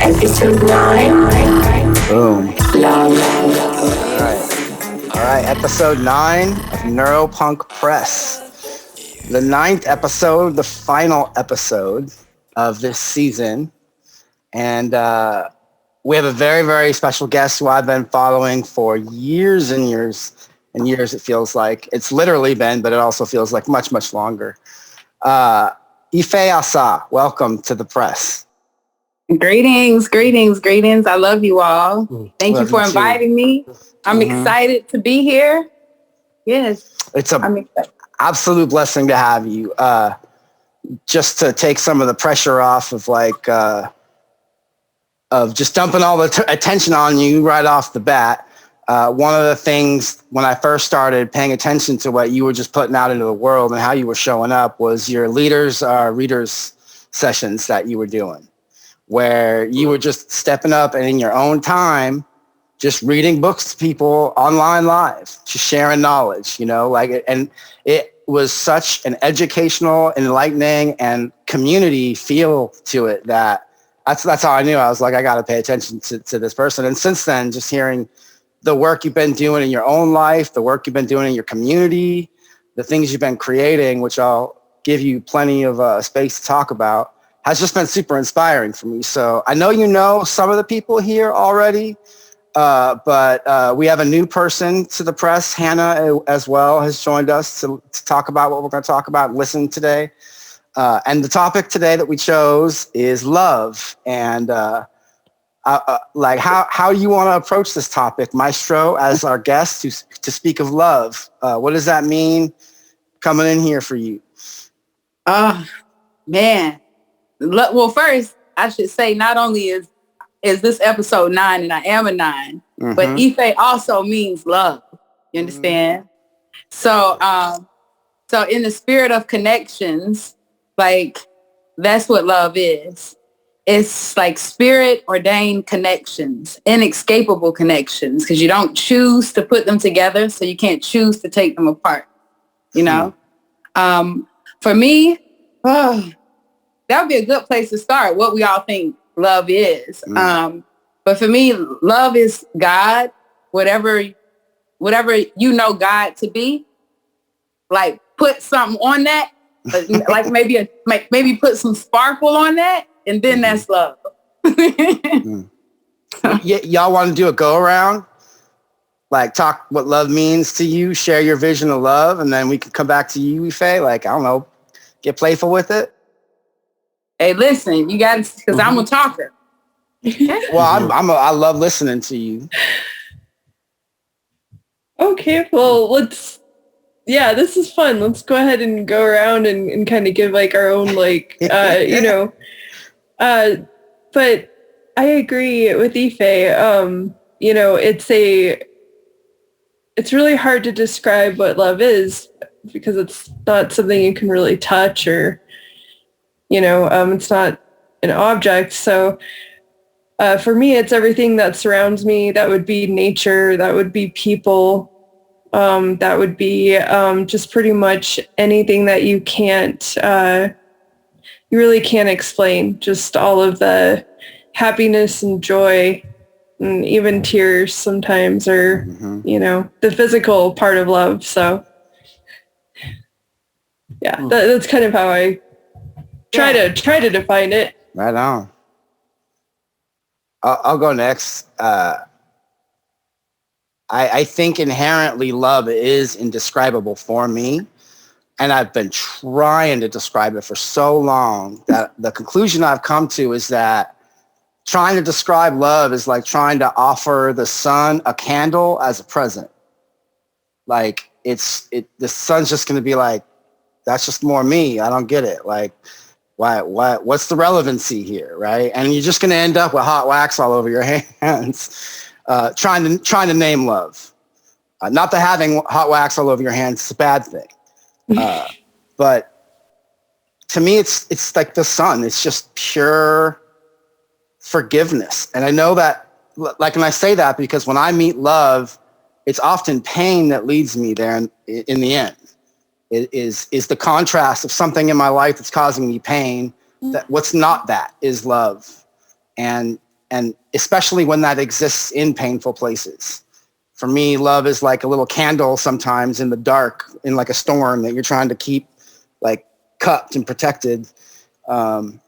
Episode 9. Boom. Love. All right. Episode 9 of Neuropunk Press. The 9th episode, the final episode of this season. And we have a very, very special guest who I've been following for years and years and years, it feels like. It's literally been, but it also feels like much, much longer. Ife Asa, welcome to the press. Greetings. I love you all. Thank you for inviting me. I'm excited to be here. Yes. I'm excited. Absolute blessing to have you. Just to take some of the pressure off of of just dumping all the attention on you right off the bat. One of the things when I first started paying attention to what you were just putting out into the world and how you were showing up was your readers sessions that you were doing, where you were just stepping up and in your own time, just reading books to people online live, just sharing knowledge, and it was such an educational, enlightening, and community feel to it that's how I knew. I was like, I got to pay attention to this person. And since then, just hearing the work you've been doing in your own life, the work you've been doing in your community, the things you've been creating, which I'll give you plenty of space to talk about, has just been super inspiring for me. So I know you know some of the people here already, but we have a new person to the press. Hannah as well has joined us to talk about what we're going to talk about and listen today. And the topic today that we chose is love. And how you want to approach this topic, Maestro, as our guest to speak of love. What does that mean coming in here for you? Man. Well, first, I should say not only is this episode 9 and I am a 9, but Ife also means love. You understand? So in the spirit of connections, that's what love is. It's like spirit ordained connections, inescapable connections, because you don't choose to put them together, so you can't choose to take them apart. For me, that would be a good place to start, what we all think love is. But for me, love is God, whatever you know God to be, put something on that, maybe put some sparkle on that, and then that's love. Y'all want to do a go around? Talk what love means to you, share your vision of love, and then we can come back to you, Ife. I don't know, get playful with it. Hey, listen, you got to, because I'm a talker. Well, I love listening to you. Okay, well, this is fun. Let's go ahead and go around and kind of give our own, but I agree with Ife. It's really hard to describe what love is because it's not something you can really touch or, it's not an object. So for me, it's everything that surrounds me. That would be nature. That would be people. That would be just pretty much anything that you really can't explain. Just all of the happiness and joy and even tears sometimes are, the physical part of love. So yeah, that's kind of how I try to define it. Right on. I'll go next. I think inherently love is indescribable for me. And I've been trying to describe it for so long that the conclusion I've come to is that trying to describe love is like trying to offer the sun a candle as a present. The sun's just going to be like, that's just more me. I don't get it. What's the relevancy here, right? And you're just going to end up with hot wax all over your hands. trying to name love. Not that having hot wax all over your hands is a bad thing, but to me, it's like the sun. It's just pure forgiveness. And I know that, like, and I say that because when I meet love, it's often pain that leads me there in the end. It is the contrast of something in my life that's causing me pain. That what's not that is love. And especially when that exists in painful places. For me, love is like a little candle sometimes in the dark, in like a storm that you're trying to keep like cupped and protected. And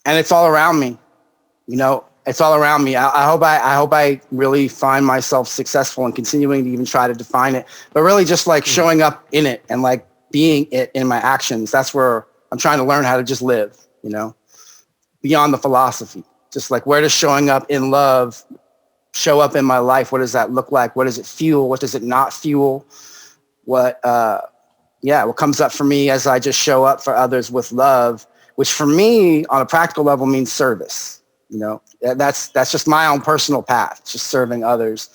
it's all around me, it's all around me. I hope I really find myself successful and continuing to even try to define it, but really just like showing up in it and like being it in my actions. That's where I'm trying to learn how to just live, beyond the philosophy. Just like, where does showing up in love show up in my life? What does that look like? What does it fuel? What does it not fuel? What comes up for me as I just show up for others with love, which for me on a practical level means service. That's just my own personal path, just serving others.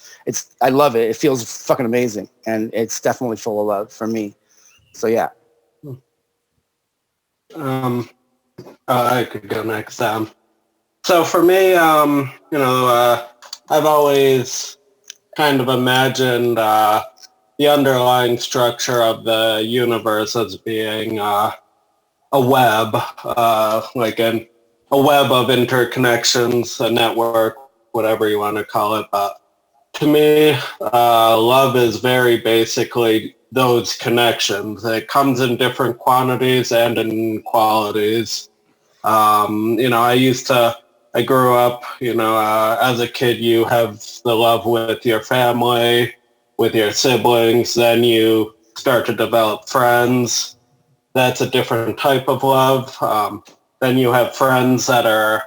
I love it. It feels fucking amazing. And it's definitely full of love for me. So yeah. I could go next. So for me, I've always kind of imagined the underlying structure of the universe as being a web, like a web of interconnections, a network, whatever you want to call it. But to me, love is very basically those connections. It comes in different quantities and in qualities. I grew up, as a kid, you have the love with your family, with your siblings, then you start to develop friends. That's a different type of love. Then you have friends that are,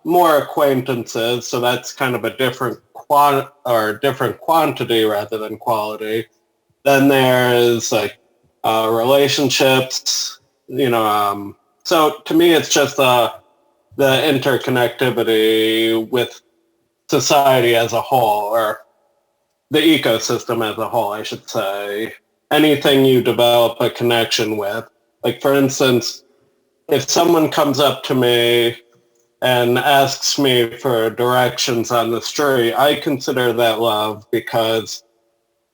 more acquaintances. So that's kind of a different different quantity rather than quality. Then there's like relationships, so to me, it's just the interconnectivity with society as a whole, or the ecosystem as a whole, I should say. Anything you develop a connection with. Like, for instance, if someone comes up to me and asks me for directions on the street, I consider that love because,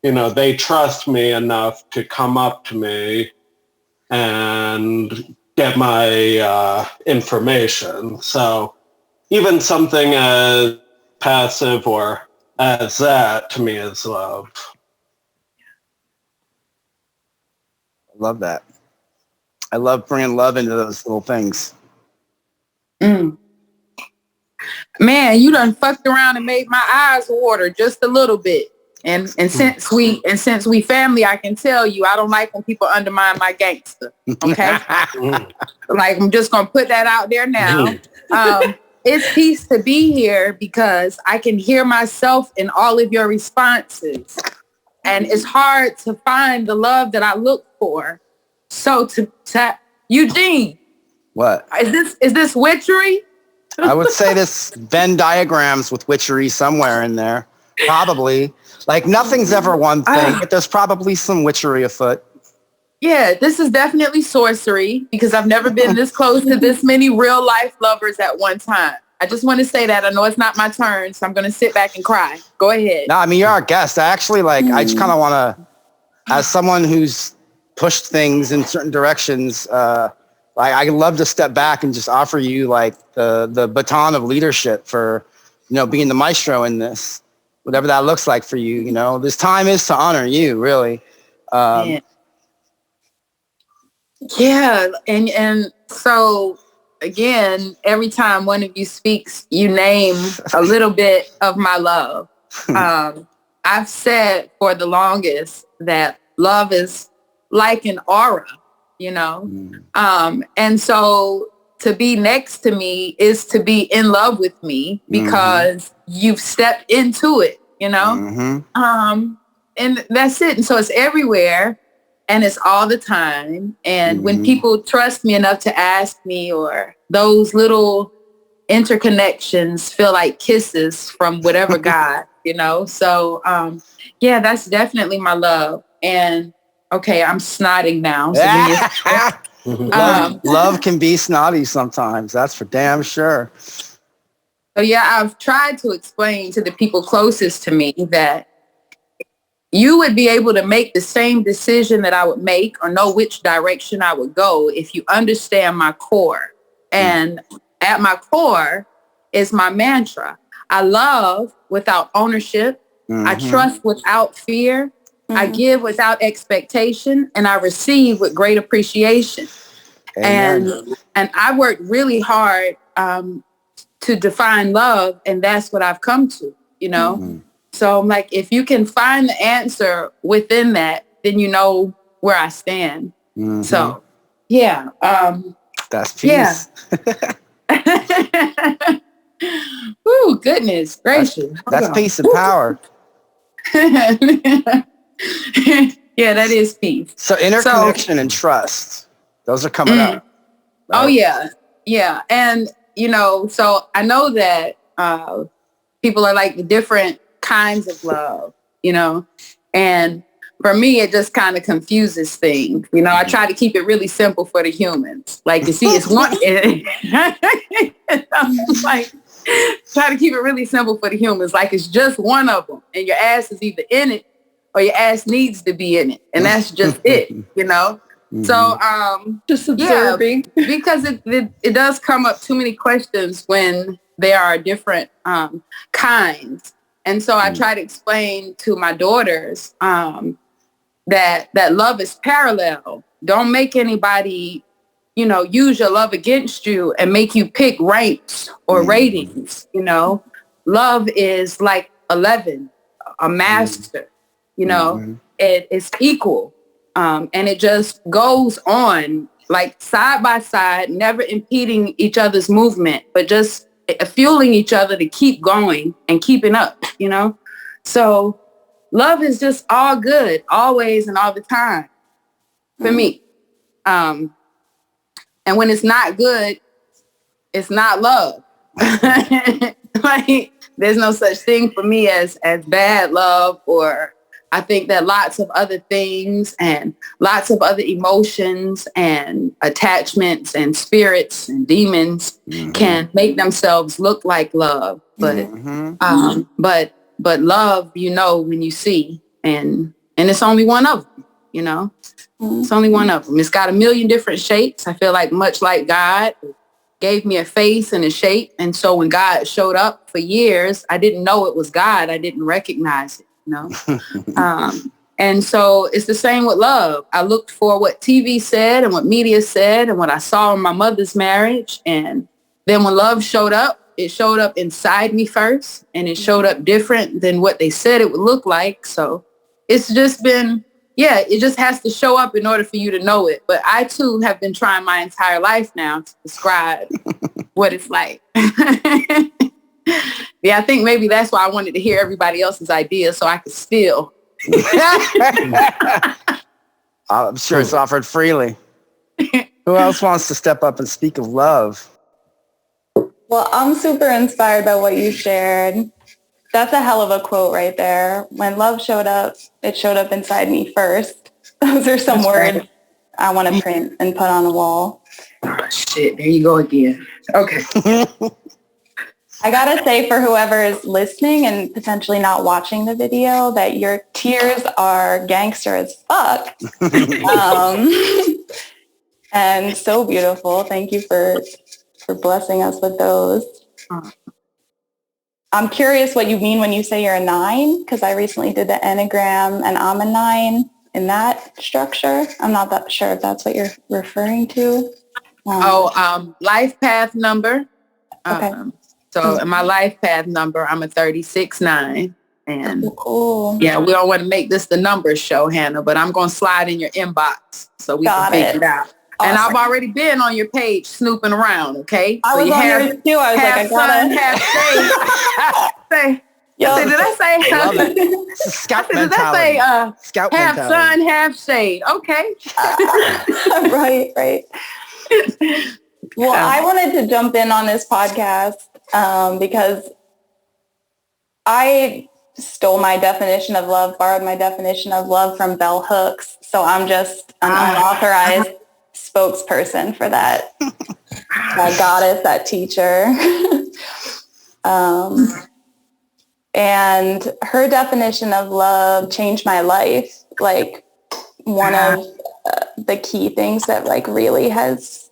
they trust me enough to come up to me and get my information. So even something as passive or as that, to me, is love. I love that. I love bringing love into those little things. Man, you done fucked around and made my eyes water just a little bit. And since we family, I can tell you I don't like when people undermine my gangster. Okay, like, I'm just gonna put that out there now. It's peace to be here because I can hear myself in all of your responses, and it's hard to find the love that I look for. So to Eugene, what is this witchery? I would say this Venn diagrams with witchery somewhere in there. Probably. Like, nothing's ever one thing, but there's probably some witchery afoot. Yeah, this is definitely sorcery because I've never been this close to this many real life lovers at one time. I just want to say that. I know it's not my turn, so I'm going to sit back and cry. Go ahead. No, I mean, you're our guest. I actually, I just kind of want to, as someone who's pushed things in certain directions, I'd love to step back and just offer you like the baton of leadership for, being the maestro in this, whatever that looks like for you. This time is to honor you, really. Yeah. And so again, every time one of you speaks, you name a little bit of my love. I've said for the longest that love is like an aura, and so to be next to me is to be in love with me because you've stepped into it, and that's it. And so it's everywhere. and it's all the time. And when people trust me enough to ask me, or those little interconnections feel like kisses from whatever God, you know? So, yeah, that's definitely my love. And okay, I'm snotting now. So give me love can be snotty sometimes. That's for damn sure. So yeah, I've tried to explain to the people closest to me that you would be able to make the same decision that I would make or know which direction I would go if you understand my core. And at my core is my mantra. I love without ownership. I trust without fear. I give without expectation, and I receive with great appreciation. Amen. And I worked really hard to define love, and that's what I've come to, you know? So I'm like, if you can find the answer within that, then you know where I stand. So, yeah. That's peace. Yeah. Ooh, goodness gracious. That's peace and power. Yeah, that is peace. So interconnection and trust, those are coming up. Right? Oh, yeah. Yeah. And, you know, so I know that people are like the different kinds of love, you know, and for me, it just kind of confuses things. You know, I try to keep it really simple for the humans. Like, you see, it's one, like, try to keep it really simple for the humans. Like, it's just one of them, and your ass is either in it or your ass needs to be in it. And that's just it, you know? So, just observing. Yeah, because it does come up too many questions when there are different kinds. And so I try to explain to my daughters that love is parallel. Don't make anybody, you know, use your love against you and make you pick ranks or ratings, you know. Love is like 11, a master, you know. It's equal. And it just goes on like side by side, never impeding each other's movement, but just fueling each other to keep going and keeping up, you know? So love is just all good, always and all the time for me. And when it's not good, it's not love. Like, there's no such thing for me as bad love, or I think that lots of other things and lots of other emotions and attachments and spirits and demons can make themselves look like love. But but love, you know, when you see, and it's only one of them, you know. It's only one of them. It's got a million different shapes. I feel like much like God gave me a face and a shape. And so when God showed up for years, I didn't know it was God. I didn't recognize it. No. And so it's the same with love. I looked for what TV said and what media said and what I saw in my mother's marriage. And then when love showed up, it showed up inside me first, and it showed up different than what they said it would look like. So it's just been, yeah, it just has to show up in order for you to know it. But I too have been trying my entire life now to describe what it's like. Yeah, I think maybe that's why I wanted to hear everybody else's ideas so I could steal. I'm sure it's offered freely. Who else wants to step up and speak of love? Well, I'm super inspired by what you shared. That's a hell of a quote right there. When love showed up, it showed up inside me first. Those are some words I want to print and put on the wall. Oh, shit. There you go again. Okay. I gotta say, for whoever is listening and potentially not watching the video, that your tears are gangster as fuck. And so beautiful. Thank you for blessing us with those. I'm curious what you mean when you say you're a 9, because I recently did the Enneagram and I'm a 9 in that structure. I'm not that sure if that's what you're referring to. Life path number. Okay. So in my life path number, I'm a 36-9. And cool. Yeah, we don't want to make this the numbers show, Hannah, but I'm going to slide in your inbox so we can figure it out. Awesome. And I've already been on your page snooping around, okay? I was on yours too. I was like, I gotta... Yup. Did I say? I love it. It's a scout Did I mentality. say Scout half mentality. sun, half shade? Okay. Right. Well, I wanted to jump in on this podcast because I stole my definition of love, borrowed my definition of love from Bell Hooks. So I'm just an unauthorized spokesperson for that goddess, that teacher. And her definition of love changed my life. Like one of the key things that like really has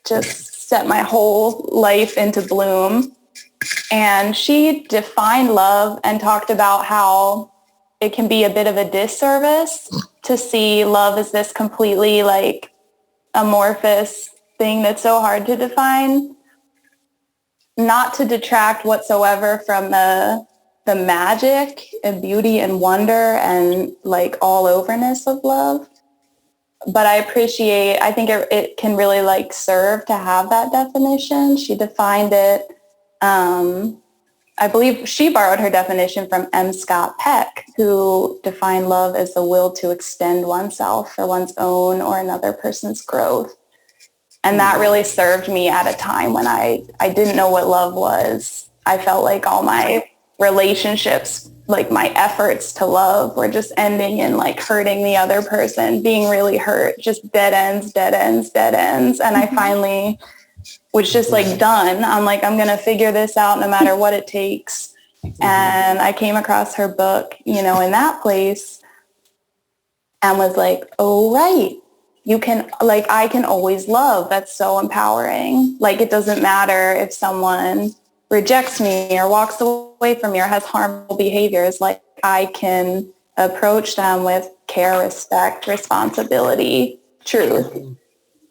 just set my whole life into bloom. And she defined love and talked about how it can be a bit of a disservice to see love as this completely like amorphous thing that's so hard to define. Not to detract whatsoever from the magic and beauty and wonder and like all overness of love. But I think it can really like serve to have that definition. She defined it. I believe she borrowed her definition from M. Scott Peck, who defined love as the will to extend oneself for one's own or another person's growth. And that really served me at a time when I didn't know what love was. I felt like all my relationships, like my efforts to love were just ending in like hurting the other person, being really hurt, just dead ends. And I finally was just like done. I'm like, I'm going to figure this out no matter what it takes. And I came across her book, in that place and was like, oh, right. You can, like, I can always love. That's so empowering. Like, it doesn't matter if someone rejects me or walks away from me or has harmful behaviors. Like, I can approach them with care, respect, responsibility, truth.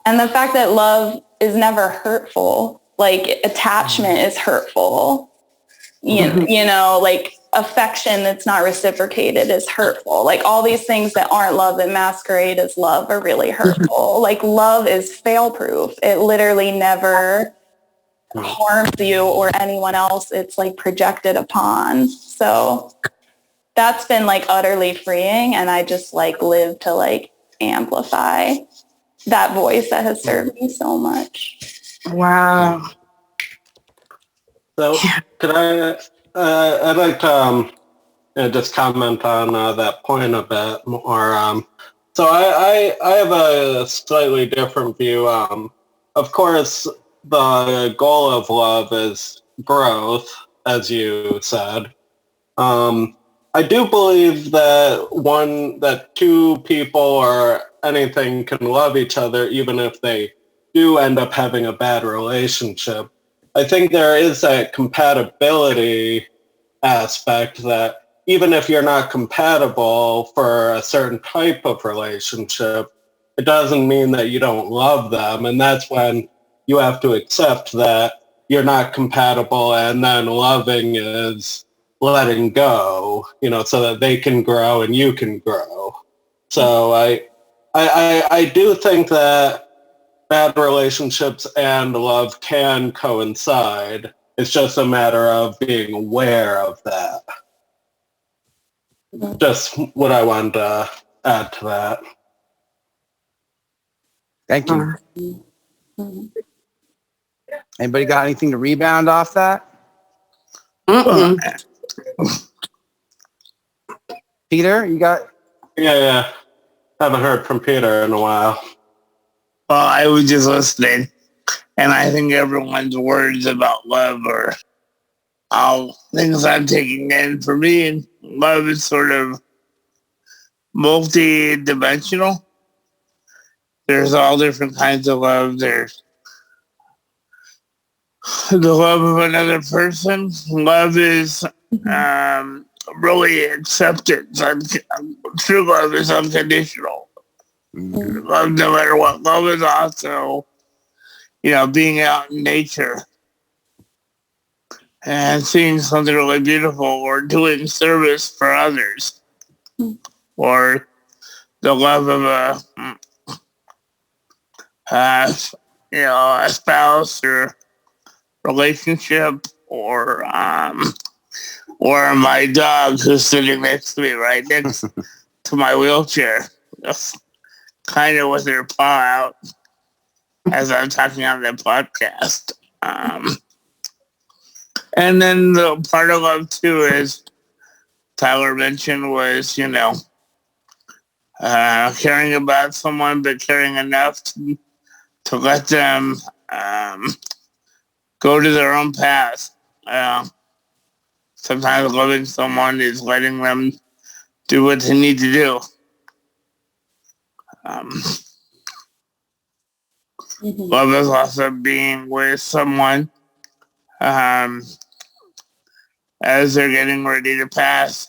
And the fact that love is never hurtful, like attachment is hurtful, like affection that's not reciprocated is hurtful. Like all these things that aren't love that masquerade as love are really hurtful. Like love is fail-proof. It literally never harms you or anyone else. It's like projected upon. So that's been like utterly freeing. And I just like live to like amplify that voice that has served me so much. Wow. So could I'd like to just comment on that point a bit more. So I have a slightly different view. Of course, the goal of love is growth, as you said. I do believe that two people or anything can love each other even if they do end up having a bad relationship. I think there is a compatibility aspect that even if you're not compatible for a certain type of relationship, it doesn't mean that you don't love them. And that's when you have to accept that you're not compatible, and then loving is letting go, so that they can grow and you can grow. So I do think that bad relationships and love can coincide. It's just a matter of being aware of that. Just what I wanted to add to that. Thank you. Anybody got anything to rebound off that? Peter, you got? Yeah. Haven't heard from Peter in a while. Well, I was just listening, and I think everyone's words about love are all things I'm taking in. For me, love is sort of multi-dimensional. There's all different kinds of love. There's the love of another person. Love is really acceptance. True love is unconditional. Love no matter what. Love is also, being out in nature and seeing something really beautiful or doing service for others, or the love of a spouse or relationship, or or my dog who's sitting next to me, right next to my wheelchair, kind of with her paw out as I'm talking on the podcast. And then the part of love too is Tyler mentioned was, caring about someone, but caring enough to let them go to their own path. Sometimes loving someone is letting them do what they need to do. Love is also being with someone as they're getting ready to pass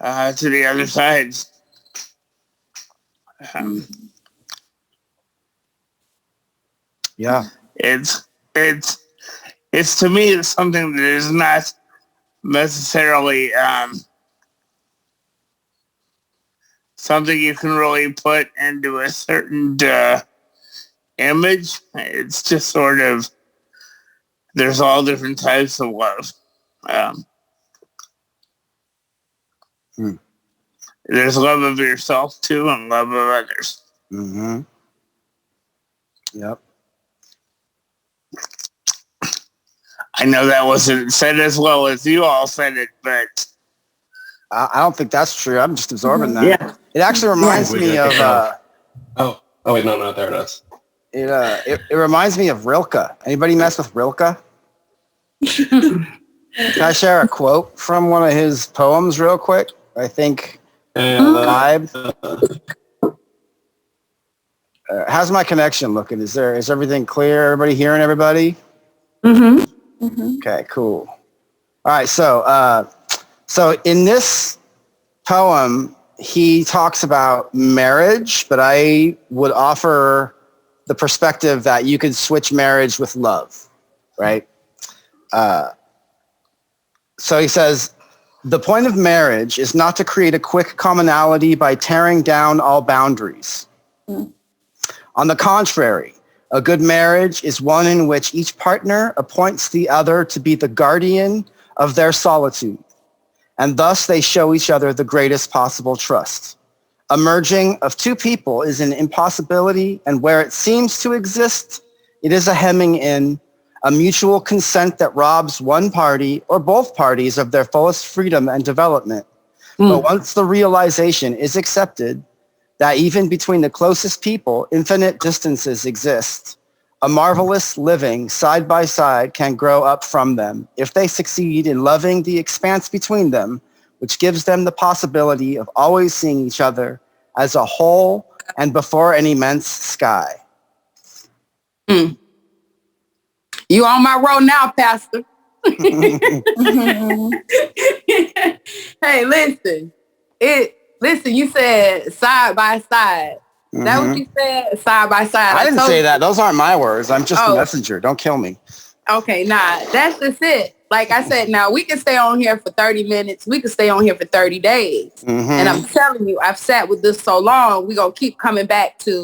to the other side. Yeah. It's to me, it's something that is not necessarily something you can really put into a certain image. It's just sort of, there's all different types of love. There's love of yourself too, and love of others. Mm-hmm. Yep. I know that wasn't said as well as you all said it, but I don't think that's true. I'm just absorbing that. Yeah. It actually reminds me of Oh wait, no, there it is. it reminds me of Rilke. Anybody mess with Rilke? Can I share a quote from one of his poems real quick? I think vibe. How's my connection looking? Is everything clear? Everybody hearing everybody? Mm-hmm. Okay, cool. All right, so in this poem, he talks about marriage, but I would offer the perspective that you could switch marriage with love, right? So he says, the point of marriage is not to create a quick commonality by tearing down all boundaries. On the contrary, a good marriage is one in which each partner appoints the other to be the guardian of their solitude, and thus they show each other the greatest possible trust. A merging of two people is an impossibility, and where it seems to exist, it is a hemming in, a mutual consent that robs one party or both parties of their fullest freedom and development. But once the realization is accepted that even between the closest people, infinite distances exist, a marvelous living side by side can grow up from them if they succeed in loving the expanse between them, which gives them the possibility of always seeing each other as a whole and before an immense sky. You on my road now, Pastor. Hey, listen. You said side by side. Is that what you said? Side by side. I didn't say that. Those aren't my words. I'm just a messenger. Don't kill me. Okay, nah, that's just it. Like I said, now we can stay on here for 30 minutes. We can stay on here for 30 days. And I'm telling you, I've sat with this so long, we're going to keep coming back to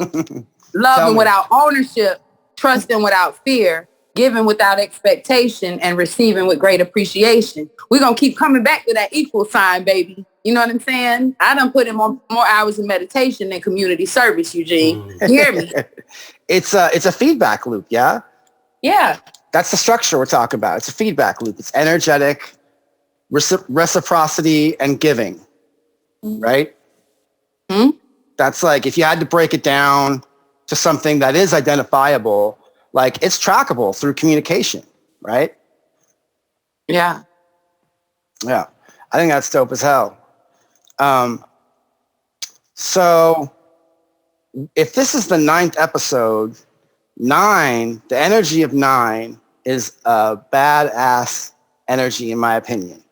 loving without ownership, trusting without fear, giving without expectation, and receiving with great appreciation. We're going to keep coming back to that equal sign, baby. You know what I'm saying? I done put in more hours of meditation than community service, Eugene. You hear me? It's a feedback loop, yeah? Yeah. That's the structure we're talking about. It's a feedback loop. It's energetic, reciprocity, and giving, right? That's like, if you had to break it down to something that is identifiable, like it's trackable through communication, right? Yeah. Yeah. I think that's dope as hell. So if this is the 9th episode, 9, the energy of 9 is a badass energy in my opinion.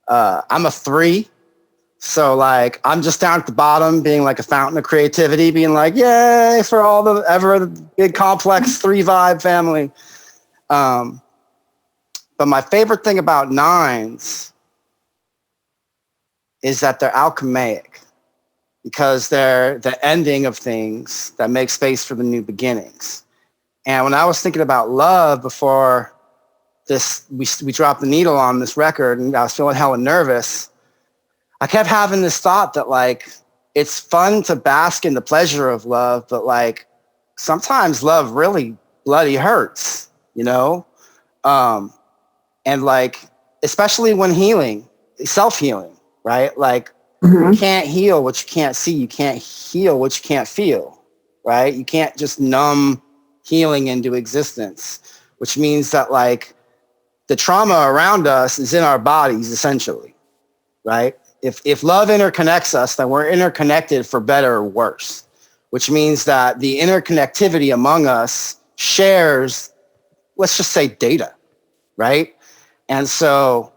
I'm a 3. So like, I'm just down at the bottom being like a fountain of creativity, being like, yay for all the ever big complex 3 vibe family. But my favorite thing about 9s is that they're alchemaic because they're the ending of things that make space for the new beginnings. And when I was thinking about love before we dropped the needle on this record and I was feeling hella nervous, I kept having this thought that like, it's fun to bask in the pleasure of love, but like sometimes love really bloody hurts, you know? And like, especially when healing, self-healing, right? Like you can't heal what you can't see. You can't heal what you can't feel, right? You can't just numb healing into existence, which means that like the trauma around us is in our bodies essentially, right? If love interconnects us, then we're interconnected for better or worse, which means that the interconnectivity among us shares, let's just say, data, right? And so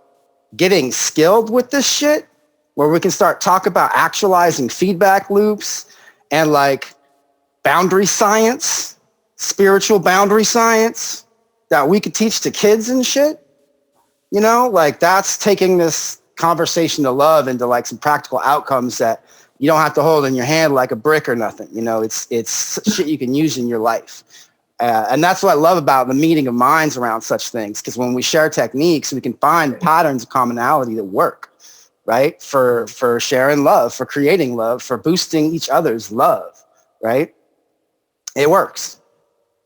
getting skilled with this shit, where we can start talk about actualizing feedback loops and like boundary science, spiritual boundary science that we could teach to kids and shit, you know, like that's taking this conversation to love into like some practical outcomes that you don't have to hold in your hand like a brick or nothing. You know, it's shit you can use in your life. And that's what I love about the meeting of minds around such things, because when we share techniques, we can find patterns of commonality that work, right? For sharing love, for creating love, for boosting each other's love, right? It works.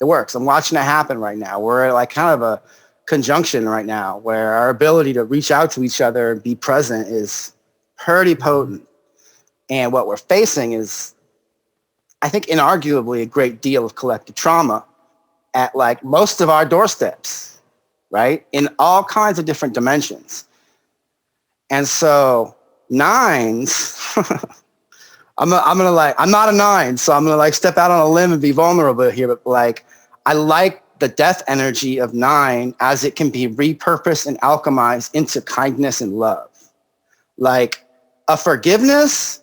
It works. I'm watching it happen right now. We're at like kind of a conjunction right now where our ability to reach out to each other and be present is pretty potent. And what we're facing is, I think, inarguably a great deal of collective trauma at like most of our doorsteps, right? In all kinds of different dimensions. And so nines, I'm not a nine, so I'm gonna like step out on a limb and be vulnerable here, but like, I like the death energy of nine as it can be repurposed and alchemized into kindness and love. Like a forgiveness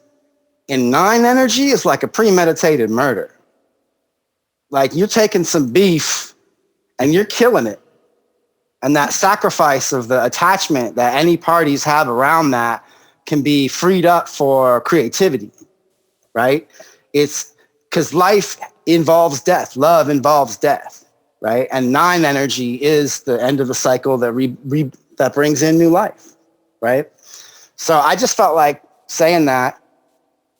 in nine energy is like a premeditated murder. Like you're taking some beef and you're killing it. And that sacrifice of the attachment that any parties have around that can be freed up for creativity, right? It's because life involves death. Love involves death, right? And nine energy is the end of the cycle that that brings in new life, right? So I just felt like saying that.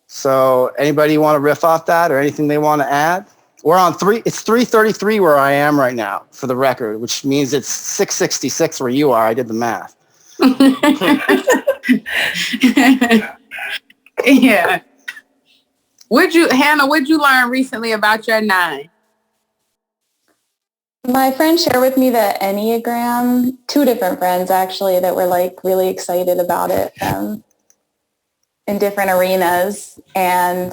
So anybody want to riff off that or anything they want to add? We're on it's 3:33 where I am right now for the record, which means it's 6:66 where you are. I did the math. Yeah. Hannah, what'd you learn recently about your nine? My friend shared with me the Enneagram, two different friends actually that were like really excited about it in different arenas. And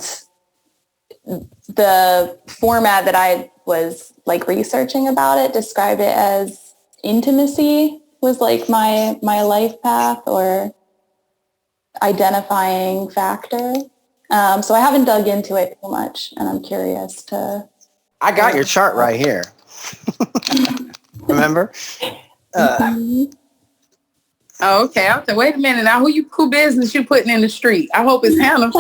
the format that I was like researching about it described it as intimacy was like my life path or identifying factor. So I haven't dug into it too much, and I'm curious to. I got your chart right here. Remember? Oh, okay. I was like, wait a minute now. Who business you putting in the street? I hope it's Hannah.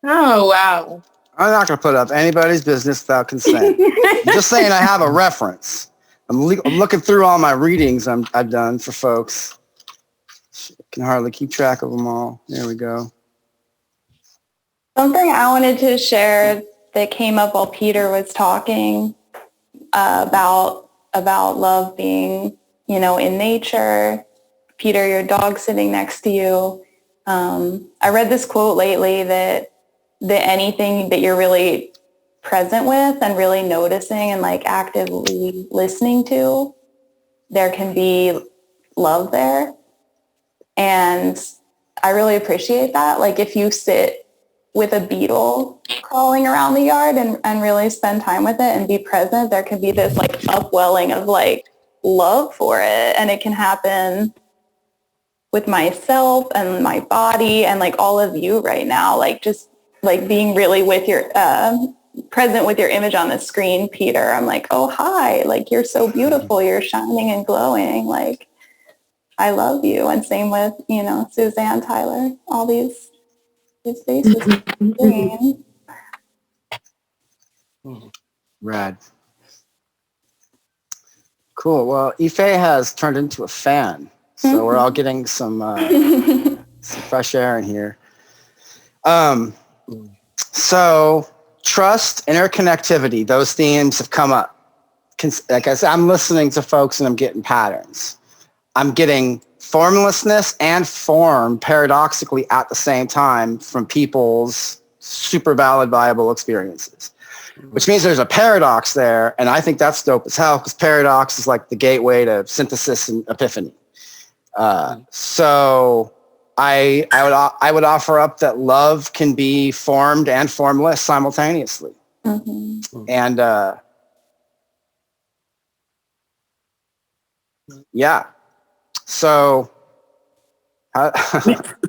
Oh, wow. I'm not going to put up anybody's business without consent. I'm just saying I have a reference. I'm looking through all my readings I've done for folks. I can hardly keep track of them all. There we go. Something I wanted to share that came up while Peter was talking about love being, in nature. Peter, your dog sitting next to you. I read this quote lately that anything that you're really present with and really noticing and like actively listening to, there can be love there. And I really appreciate that. Like if you sit with a beetle crawling around the yard and really spend time with it and be present, there can be this like upwelling of like love for it. And it can happen with myself and my body and like all of you right now, like just like being really with your present with your image on the screen, Peter. I'm like, oh, hi, like you're so beautiful. You're shining and glowing. Like, I love you. And same with, Suzanne, Tyler, all these faces. Rad. Cool. Well, Ife has turned into a fan, so we're all getting some fresh air in here. So trust, interconnectivity, those themes have come up. Like I said, I'm listening to folks and I'm getting patterns. I'm getting formlessness and form paradoxically at the same time from people's super valid, viable experiences, which means there's a paradox there. And I think that's dope as hell because paradox is like the gateway to synthesis and epiphany. So I would offer up that love can be formed and formless simultaneously. And yeah. So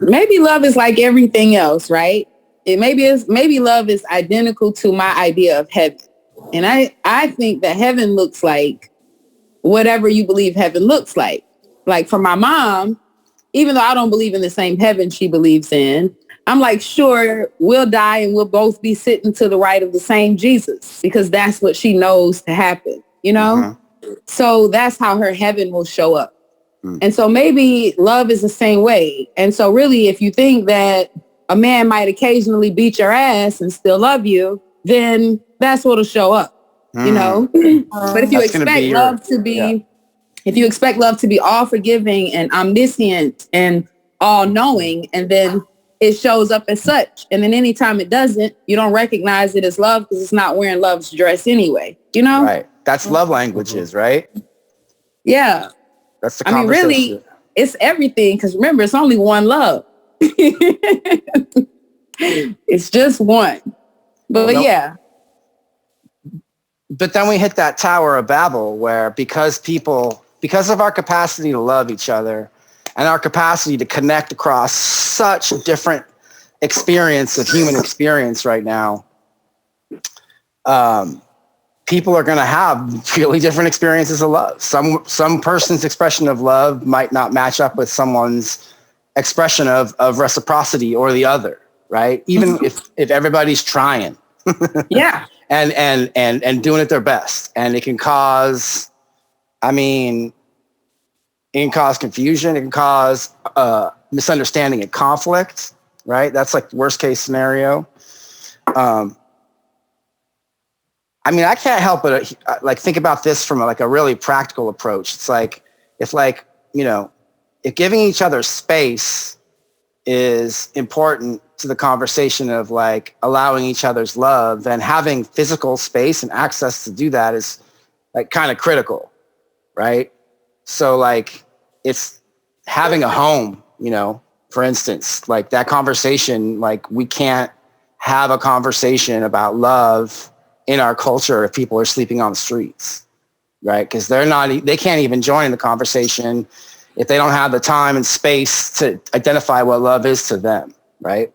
maybe love is like everything else, right? Maybe love is identical to my idea of heaven. And I think that heaven looks like whatever you believe heaven looks like. Like for my mom, even though I don't believe in the same heaven she believes in, I'm like, sure, we'll die and we'll both be sitting to the right of the same Jesus because that's what she knows to happen, you know? So that's how her heaven will show up. And so maybe love is the same way. And so really, if you think that a man might occasionally beat your ass and still love you, then that's what'll show up, you know? But if you expect love to be, if you expect love to be all forgiving and omniscient and all knowing, and then it shows up as such, and then anytime it doesn't, you don't recognize it as love because it's not wearing love's dress anyway, you know? Right. That's love languages, right? Yeah. That's the conversation. Really, it's everything because remember, it's only one love. It's just one. But yeah. But then we hit that Tower of Babel where because of our capacity to love each other and our capacity to connect across such different experience of human experience right now, people are going to have really different experiences of love. Some person's expression of love might not match up with someone's expression of reciprocity or the other, right? Even if everybody's trying. Yeah. And doing it their best. And it can cause, it can cause confusion. It can cause misunderstanding and conflict, right? That's like the worst case scenario. I can't help but like think about this from a really practical approach. It's like, if giving each other space is important to the conversation of like allowing each other's love, then having physical space and access to do that is like kind of critical, right? So like it's having a home, for instance, like that conversation, like we can't have a conversation about love in our culture if people are sleeping on the streets, right? Because they can't even join the conversation if they don't have the time and space to identify what love is to them, right?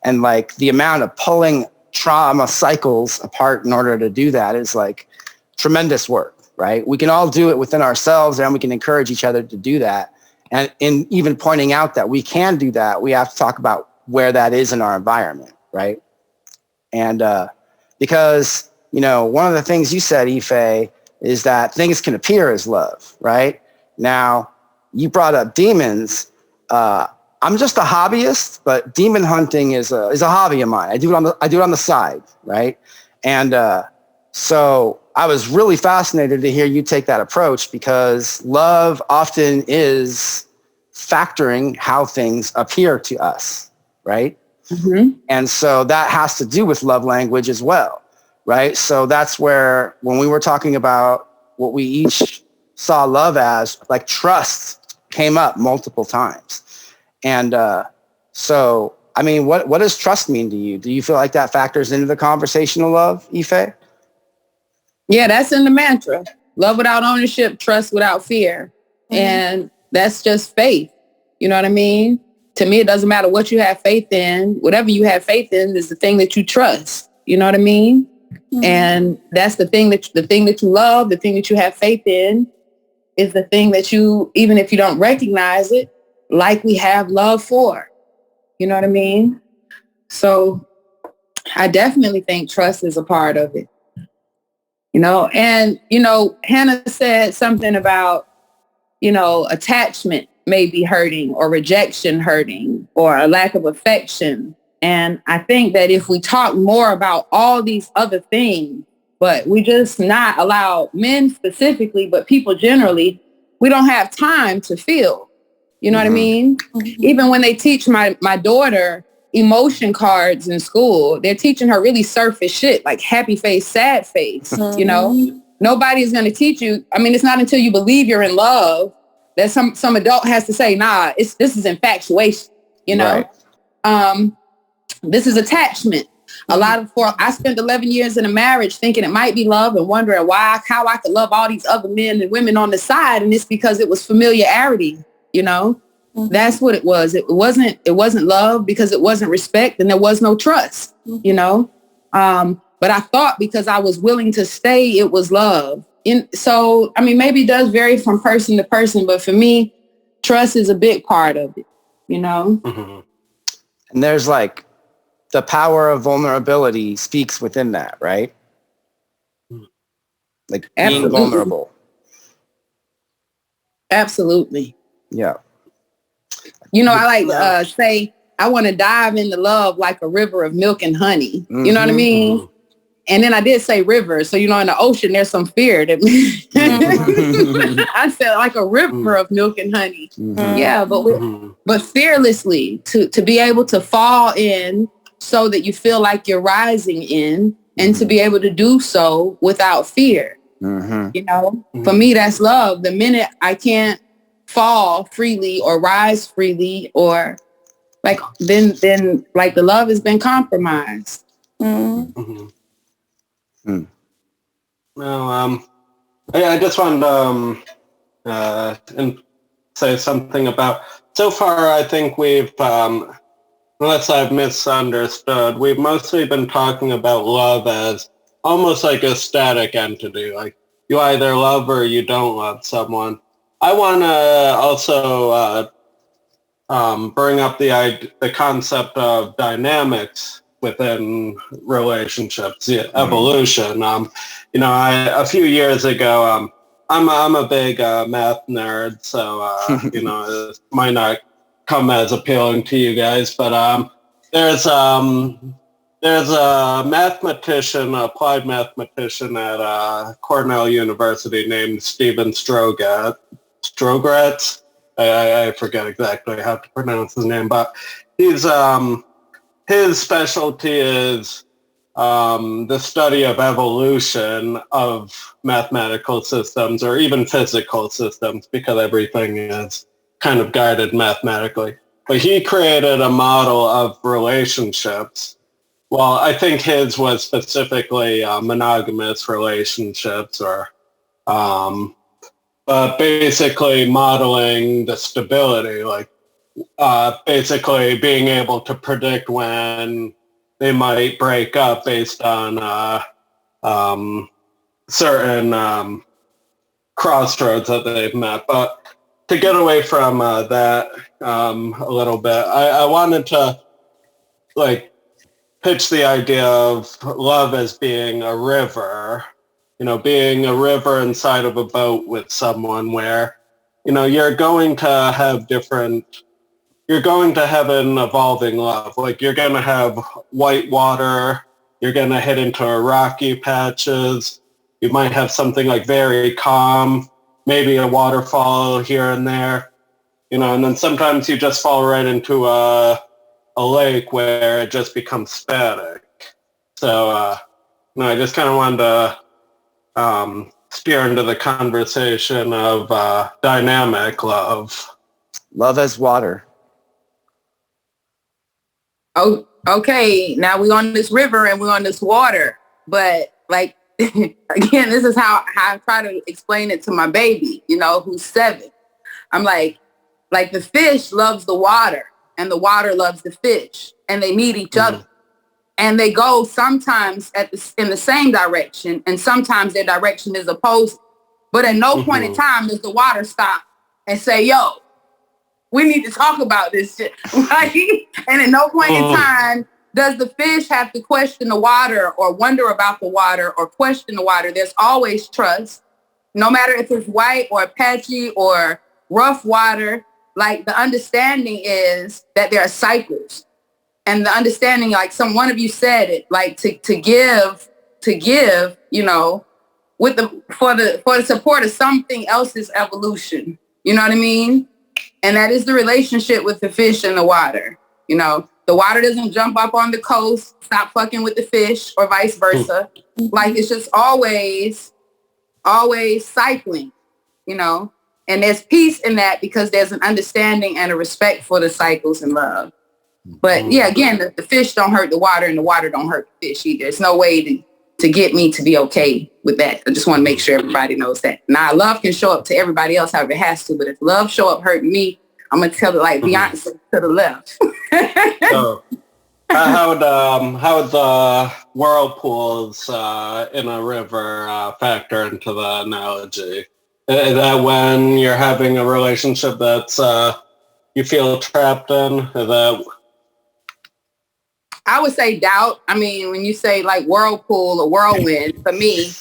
And like the amount of pulling trauma cycles apart in order to do that is like tremendous work, right? We can all do it within ourselves and we can encourage each other to do that. And in even pointing out that we can do that, we have to talk about where that is in our environment, right? And because, one of the things you said, Ife, is that things can appear as love, right? Now, you brought up demons. I'm just a hobbyist, but demon hunting is a hobby of mine. I do it on the side, right? And so I was really fascinated to hear you take that approach because love often is factoring how things appear to us, right? Mm-hmm. And so that has to do with love language as well, right? So that's where when we were talking about what we each saw love as, like trust came up multiple times. And so, what does trust mean to you? Do you feel like that factors into the conversation of love, Ife? Yeah, that's in the mantra. Love without ownership, trust without fear. Mm-hmm. And that's just faith. You know what I mean? To me, it doesn't matter what you have faith in. Whatever you have faith in is the thing that you trust. You know what I mean? Mm-hmm. And that's the thing that you love, the thing that you have faith in is the thing that you, even if you don't recognize it, likely have love for. You know what I mean? So I definitely think trust is a part of it. And, Hannah said something about, attachment may be hurting or rejection hurting or a lack of affection. And I think that if we talk more about all these other things, but we just not allow men specifically, but people generally, we don't have time to feel. You know what I mean? Even when they teach my daughter emotion cards in school, they're teaching her really surface shit, like happy face, sad face, Nobody is going to teach you. I mean, it's not until you believe you're in love that some adult has to say, nah, this is infatuation, Right. This is attachment. I spent 11 years in a marriage thinking it might be love and wondering how I could love all these other men and women on the side. And it's because it was familiarity, That's what it was. It wasn't love because it wasn't respect and there was no trust, But I thought because I was willing to stay, it was love. So, I mean, maybe it does vary from person to person, but for me, trust is a big part of it, And there's like the power of vulnerability speaks within that, right? Like being vulnerable. Absolutely. Yeah. I like say, I want to dive into love like a river of milk and honey. You know what I mean? And then I did say river. So, in the ocean, there's some fear that I said like a river of milk and honey. Yeah, but fearlessly to be able to fall in so that you feel like you're rising in and to be able to do so without fear. For me, that's love. The minute I can't fall freely or rise freely or then like the love has been compromised. Well, I just wanted to say something about, so far I think we've, unless I've misunderstood, we've mostly been talking about love as almost like a static entity, like you either love or you don't love someone. I want to also bring up the concept of dynamics within relationships, evolution. A few years ago, I'm a big math nerd, so it might not come as appealing to you guys, but there's a mathematician, applied mathematician at Cornell University named Stephen Strogatz. I forget exactly how to pronounce his name, but he's his specialty is the study of evolution of mathematical systems or even physical systems, because everything is kind of guided mathematically. But he created a model of relationships. Well, I think his was specifically monogamous relationships, or basically modeling the stability, like basically being able to predict when they might break up based on certain crossroads that they've met. But to get away from that a little bit, I wanted to pitch the idea of love as being a river, being a river inside of a boat with someone where, you're going to have an evolving love. Like you're going to have white water, you're going to hit into rocky patches, you might have something like very calm, maybe a waterfall here and there, and then sometimes you just fall right into a lake where it just becomes static. So, I just kind of wanted to steer into the conversation of dynamic love. Love as water. Oh, okay. Now we're on this river and we're on this water. But again, this is how I try to explain it to my baby, who's 7. I'm like the fish loves the water and the water loves the fish, and they need each other. And they go sometimes in the same direction, and sometimes their direction is opposed. But at no point in time does the water stop and say, yo, we need to talk about this shit, right? And at no point in time does the fish have to question the water or wonder about the water or question the water? There's always trust, no matter if it's white or patchy or rough water. Like the understanding is that there are cycles, and the understanding, like one of you said it, like to give, you know, with for the support of something else's evolution. You know what I mean? And that is the relationship with the fish and the water. You know, the water doesn't jump up on the coast, stop fucking with the fish, or vice versa. Like it's just always cycling, you know. And there's peace in that because there's an understanding and a respect for the cycles and love. But yeah, again, the fish don't hurt the water and the water don't hurt the fish either. There's no way to get me to be okay with that. I just want to make sure everybody knows that. Now, love can show up to everybody else however it has to, but if love show up hurting me, I'm going to tell it like Beyonce to the left. So, how would the whirlpools in a river factor into the analogy? Is that when you're having a relationship that's you feel trapped in? Is that... I would say doubt. I mean, when you say like whirlpool or whirlwind, for me,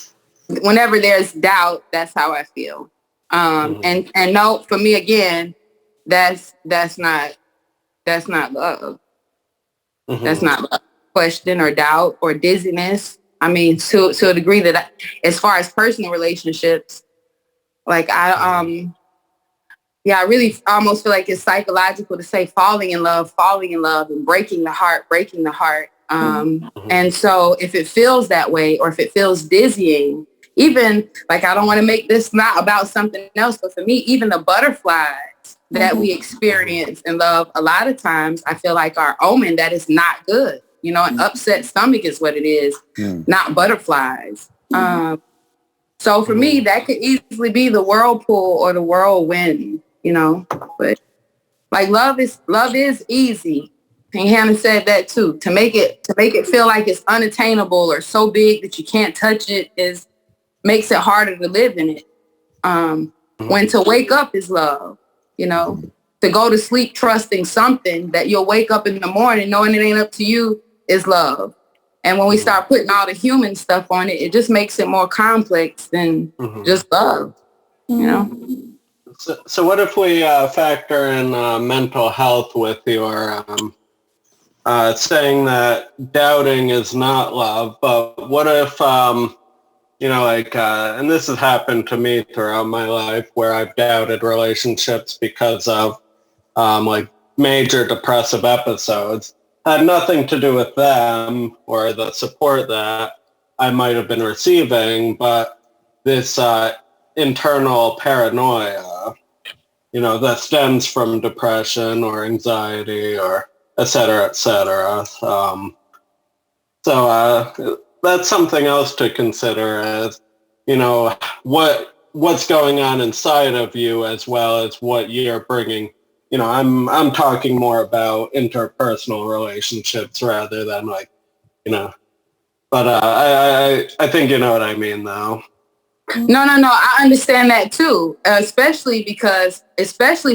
whenever there's doubt, that's how I feel. And no, for me again, that's not love. That's not love. Question or doubt or dizziness. I mean, to a degree that as far as personal relationships, like I really almost feel like it's psychological to say falling in love and breaking the heart. And so if it feels that way or if it feels dizzying, even like, I don't want to make this not about something else, but for me, even the butterflies that we experience in love, a lot of times I feel like are omen that is not good. You know, an upset stomach is what it is, not butterflies. So for me, that could easily be the whirlpool or the whirlwind, you know, but like love is easy. And Hannah said that too. To make it feel like it's unattainable or so big that you can't touch it makes it harder to live in it. When to wake up is love, you know, to go to sleep trusting something that you'll wake up in the morning knowing it ain't up to you is love. And when we start putting all the human stuff on it, it just makes it more complex than just love, you know? So what if we factor in mental health with your saying that doubting is not love, but what if, you know, like, and this has happened to me throughout my life where I've doubted relationships because of like major depressive episodes. Had nothing to do with them or the support that I might have been receiving, but this internal paranoia, you know, that stems from depression or anxiety or et cetera, et cetera. So that's something else to consider as, you know, what's going on inside of you as well as what you're bringing. You know, I'm talking more about interpersonal relationships rather than like, you know, but I think you know what I mean though. No, I understand that too, especially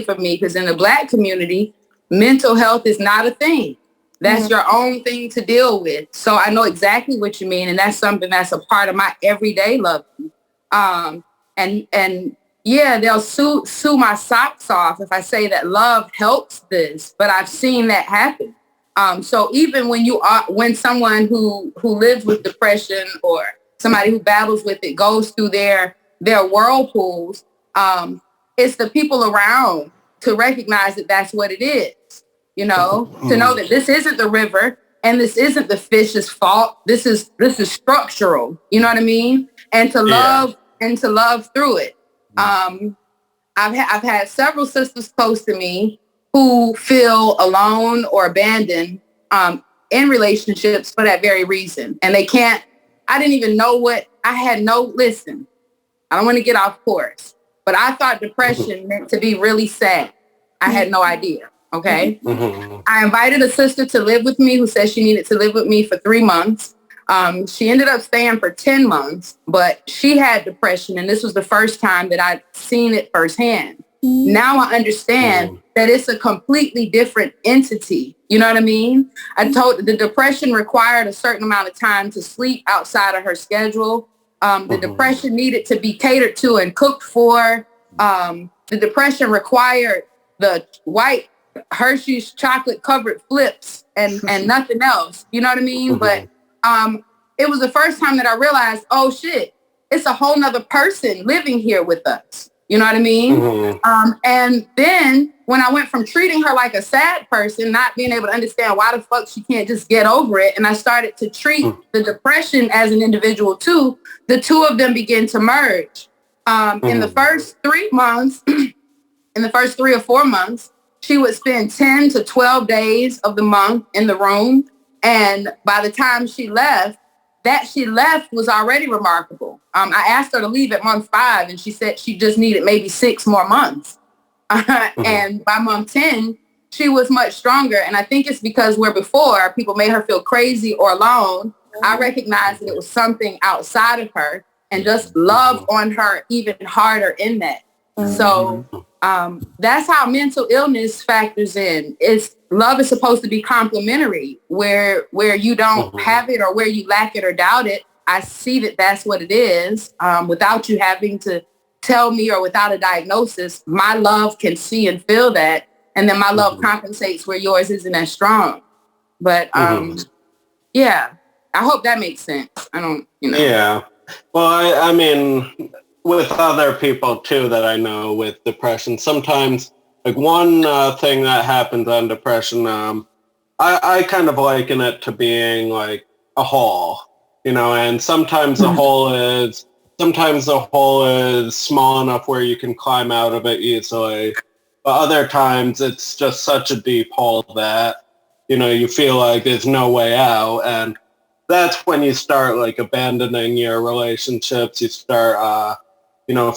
for me, because in the Black community, mental health is not a thing. That's your own thing to deal with. So I know exactly what you mean. And that's something that's a part of my everyday loving. And yeah, they'll sue my socks off if I say that love helps this, but I've seen that happen. So even when someone who lives with depression or somebody who battles with it goes through their whirlpools, it's the people around to recognize that that's what it is, you know, to know that this isn't the river and this isn't the fish's fault. This is structural, you know what I mean? And to love through it. I've had several sisters close to me who feel alone or abandoned in relationships for that very reason. And I didn't even know listen, I don't want to get off course, but I thought depression meant to be really sad. I had no idea. Okay. I invited a sister to live with me who said she needed to live with me for 3 months. She ended up staying for 10 months, but she had depression. And this was the first time that I'd seen it firsthand. Now I understand that it's a completely different entity. You know what I mean? I told the depression required a certain amount of time to sleep outside of her schedule. The depression needed to be catered to and cooked for. The depression required the white Hershey's chocolate covered flips and nothing else. You know what I mean? But it was the first time that I realized, oh shit, it's a whole nother person living here with us. You know what I mean? And then when I went from treating her like a sad person, not being able to understand why the fuck she can't just get over it, and I started to treat the depression as an individual too, the two of them began to merge. In the first 3 months, in the first 3 or 4 months, she would spend 10 to 12 days of the month in the room. And by the time she left, that she left was already remarkable. I asked her to leave at month 5, and she said she just needed maybe 6 more months. And by month 10, she was much stronger. And I think it's because where before people made her feel crazy or alone, I recognized that it was something outside of her and just loved on her even harder in that. So that's how mental illness factors in. Love is supposed to be complementary. Where you don't have it or where you lack it or doubt it, I see that that's what it is. Without you having to tell me or without a diagnosis, my love can see and feel that. And then my love compensates where yours isn't as strong. But yeah, I hope that makes sense. I don't, Yeah. Well, I mean, with other people too that I know with depression, sometimes like one thing that happens on depression, I kind of liken it to being like a hole, and sometimes the hole is small enough where you can climb out of it easily. But other times it's just such a deep hole that, you feel like there's no way out. And that's when you start like abandoning your relationships. You start,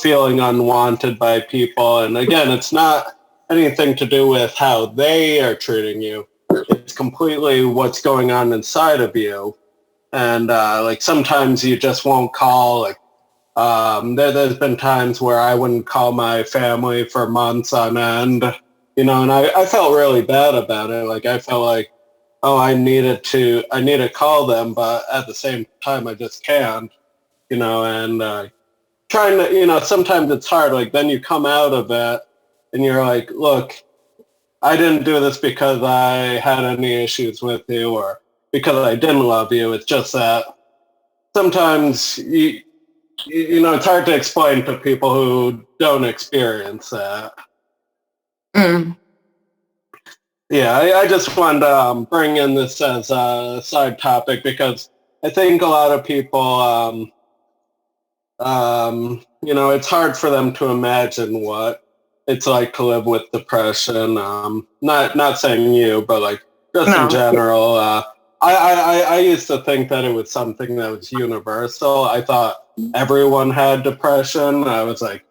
feeling unwanted by people. And again, it's not anything to do with how they are treating you. It's completely what's going on inside of you. And like sometimes you just won't call. Like there's been times where I wouldn't call my family for months on end, and I felt really bad about it. Like I felt like, oh, I need to call them, but at the same time I just can't, and trying to, sometimes it's hard. Like then you come out of it and you're like, look, I didn't do this because I had any issues with you or because I didn't love you. It's just that sometimes it's hard to explain to people who don't experience that. Yeah, I just wanted to bring in this as a side topic because I think a lot of people, it's hard for them to imagine what it's like to live with depression. Not saying you, but like just in general. I used to think that it was something that was universal. I thought everyone had depression. I was like,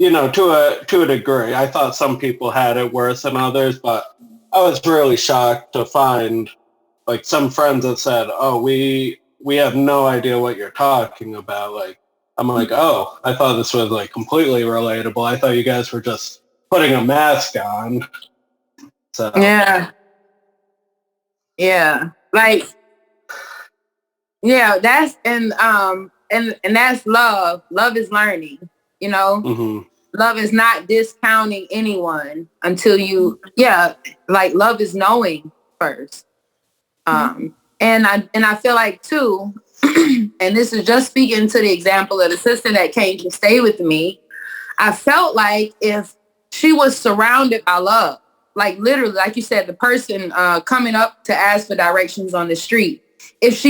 to a degree. I thought some people had it worse than others, but I was really shocked to find like some friends that said, oh, we have no idea what you're talking about. Like, I'm like, oh, I thought this was like completely relatable. I thought you guys were just putting a mask on. So yeah, like, yeah, that's, and that's love. Love is learning, Love is not discounting anyone until like love is knowing first. And I feel like too, and this is just speaking to the example of the sister that came to stay with me. I felt like if she was surrounded by love, like literally, like you said, the person coming up to ask for directions on the street, if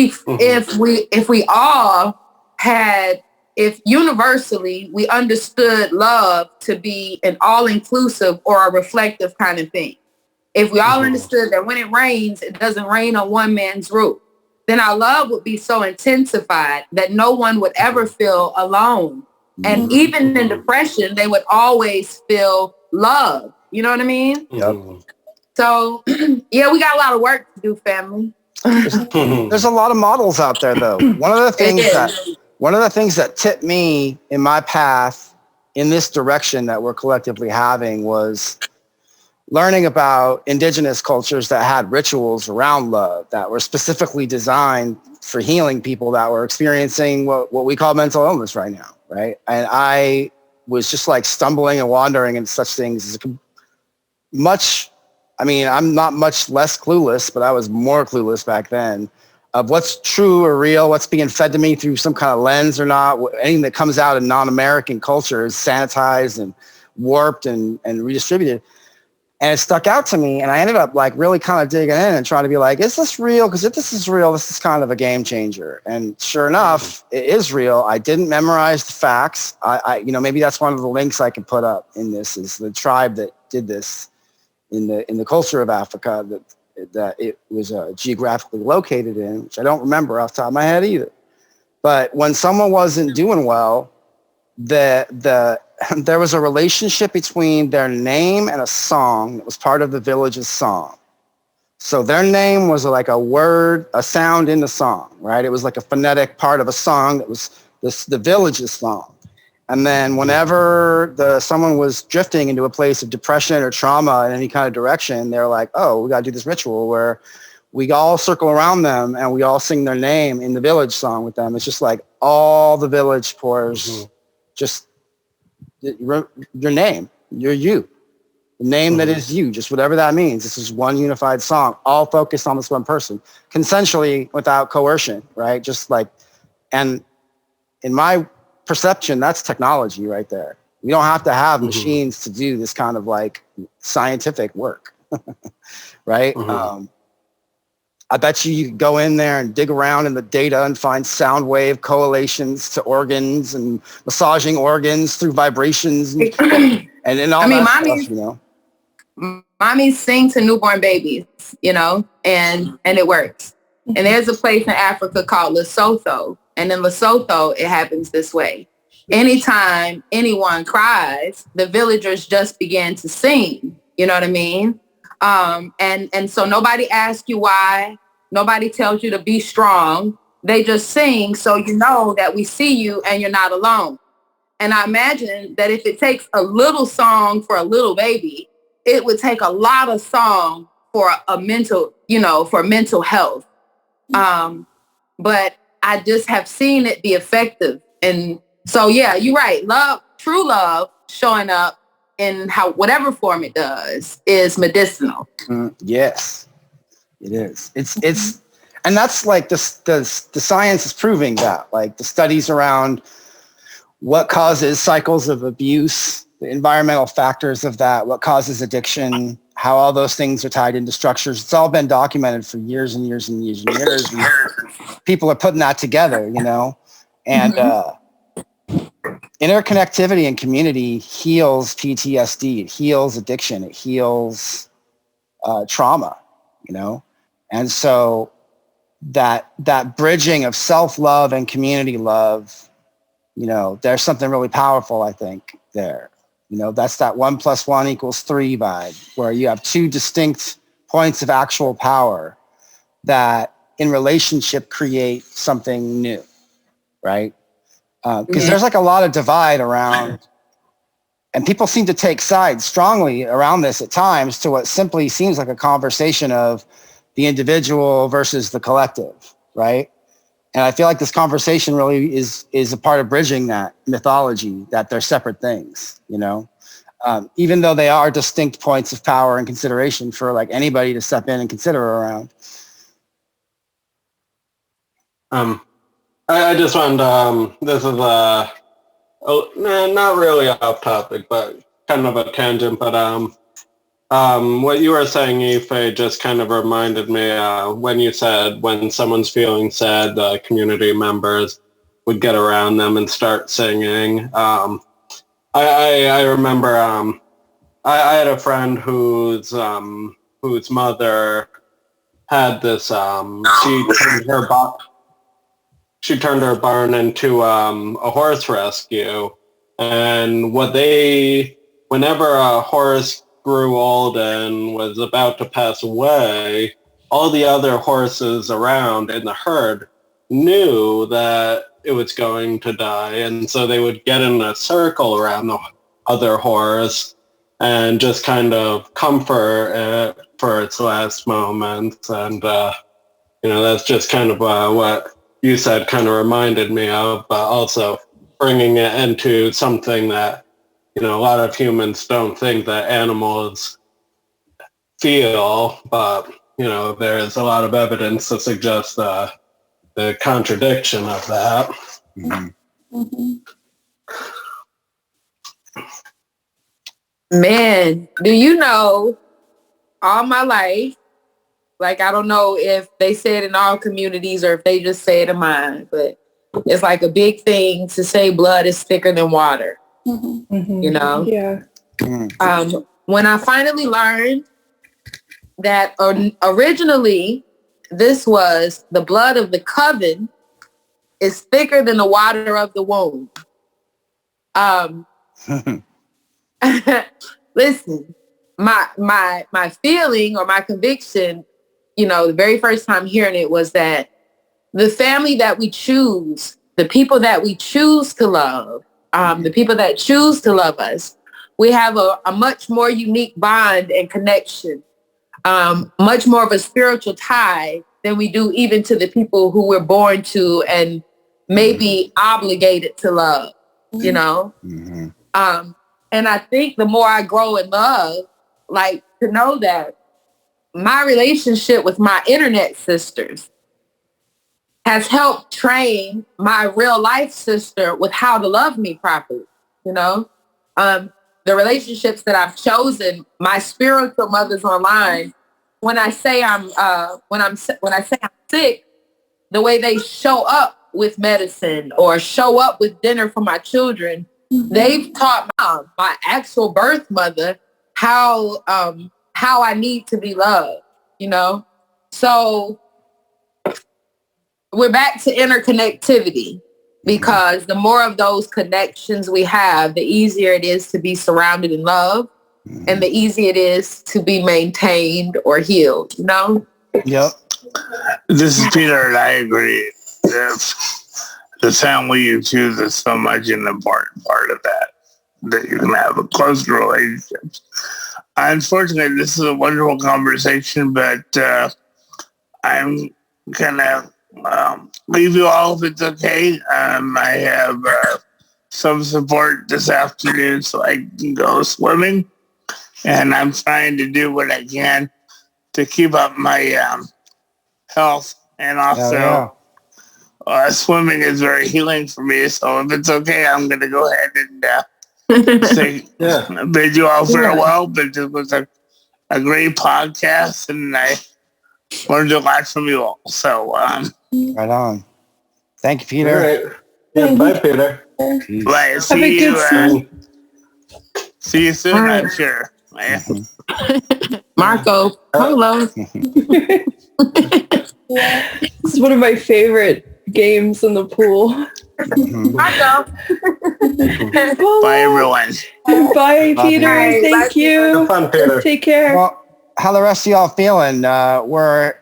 we all had, if universally we understood love to be an all-inclusive or a reflective kind of thing, if we all understood that when it rains, it doesn't rain on one man's roof, then our love would be so intensified that no one would ever feel alone. And even in depression, they would always feel love. You know what I mean? Yep. So, yeah, we got a lot of work to do, family. There's a lot of models out there, though. One of the things that tipped me in my path in this direction that we're collectively having was learning about indigenous cultures that had rituals around love that were specifically designed for healing people that were experiencing what we call mental illness right now, right? And I was just like stumbling and wandering into such things as I'm not much less clueless, but I was more clueless back then of what's true or real, what's being fed to me through some kind of lens or not. Anything that comes out of non-American culture is sanitized and warped and redistributed. And it stuck out to me, and I ended up like really kind of digging in and trying to be like, is this real? Because if this is real, this is kind of a game changer. And sure enough, it is real. I didn't memorize the facts. I maybe that's one of the links I can put up in this is the tribe that did this in the culture of Africa that it was geographically located in, which I don't remember off the top of my head either. But when someone wasn't doing well, there was a relationship between their name and a song that was part of the village's song. So their name was like a word, a sound in the song, right? It was like a phonetic part of a song that was the village's song. And then whenever someone was drifting into a place of depression or trauma in any kind of direction, they're like, oh, we got to do this ritual where we all circle around them and we all sing their name in the village song with them. It's just like all the village pours just your name, you, the name that is you, just whatever that means. This is one unified song, all focused on this one person, consensually without coercion, right? Just like, and in my perception, that's technology right there. We don't have to have machines to do this kind of like scientific work, right? I bet you could go in there and dig around in the data and find sound wave correlations to organs and massaging organs through vibrations and all that stuff, Mommies sing to newborn babies, and it works. And there's a place in Africa called Lesotho. And in Lesotho, it happens this way. Anytime anyone cries, the villagers just begin to sing. You know what I mean? And so nobody asks you why. Nobody tells you to be strong. They just sing so you know that we see you and you're not alone. And I imagine that if it takes a little song for a little baby, it would take a lot of song for a mental, for mental health. But I just have seen it be effective. And so, yeah, you're right. Love, true love showing up in whatever form it does is medicinal. Yes, it is. It's, and that's like the science is proving that, like the studies around what causes cycles of abuse, the environmental factors of that, what causes addiction, how all those things are tied into structures. It's all been documented for years and years and years and years. And people are putting that together, and interconnectivity and community heals PTSD. It heals addiction. It heals trauma, and so that bridging of self-love and community love, there's something really powerful, I think, there. That's that 1 + 1 = 3 vibe, where you have two distinct points of actual power that in relationship create something new, right? Because there's like a lot of divide around, and people seem to take sides strongly around this at times to what simply seems like a conversation of the individual versus the collective, right? And I feel like this conversation really is a part of bridging that mythology that they're separate things, even though they are distinct points of power and consideration for like anybody to step in and consider around. I just wanted this is not really off topic, but kind of a tangent. But what you were saying, Ife, just kind of reminded me when you said when someone's feeling sad, the community members would get around them and start singing. I remember I had a friend whose mother had this. She turned her barn into a horse rescue, and whenever a horse grew old and was about to pass away, all the other horses around in the herd knew that it was going to die. And so they would get in a circle around the other horse and just kind of comfort it for its last moments. And, that's just kind of what you said kind of reminded me of, but also bringing it into something that, a lot of humans don't think that animals feel, but, there's a lot of evidence to suggest the contradiction of that. Mm-hmm. Mm-hmm. Man, do you know, all my life, like, I don't know if they say it in all communities or if they just say it in mine, but it's like a big thing to say blood is thicker than water, Mm-hmm. Yeah. When I finally learned that originally this was the blood of the coven is thicker than the water of the womb. Listen, my feeling or my conviction, the very first time hearing it was that the family that we choose, the people that we choose to love, the people that choose to love us, we have a much more unique bond and connection, much more of a spiritual tie than we do even to the people who we're born to and maybe obligated to love, Mm-hmm. And I think the more I grow in love, like, to know that my relationship with my internet sisters has helped train my real life sister with how to love me properly. The relationships that I've chosen, my spiritual mothers online, when I say I'm sick, the way they show up with medicine or show up with dinner for my children, they've taught my actual birth mother how I need to be loved, So we're back to interconnectivity, because the more of those connections we have, the easier it is to be surrounded in love, and the easier it is to be maintained or healed, Yep. This is Peter, and I agree. The family you choose is so much an important part of that you can have a close relationship. Unfortunately, this is a wonderful conversation, but I'm gonna leave you all if it's okay. I have some support this afternoon, so I can go swimming, and I'm trying to do what I can to keep up my health, and also swimming is very healing for me. So if it's okay, I'm going to go ahead and say bid you all farewell. But it was a great podcast, and I learned a lot from you all. So right on. Thank you, Peter. All right. Yeah, bye, Peter. Peace. Bye. See you soon, I'm sure. Marco, hello. This is one of my favorite games in the pool. Marco. Bye, everyone. Bye, Peter. Bye. Thank Bye, you. Have fun, Peter. Take care. Well, how the rest of y'all feeling? We're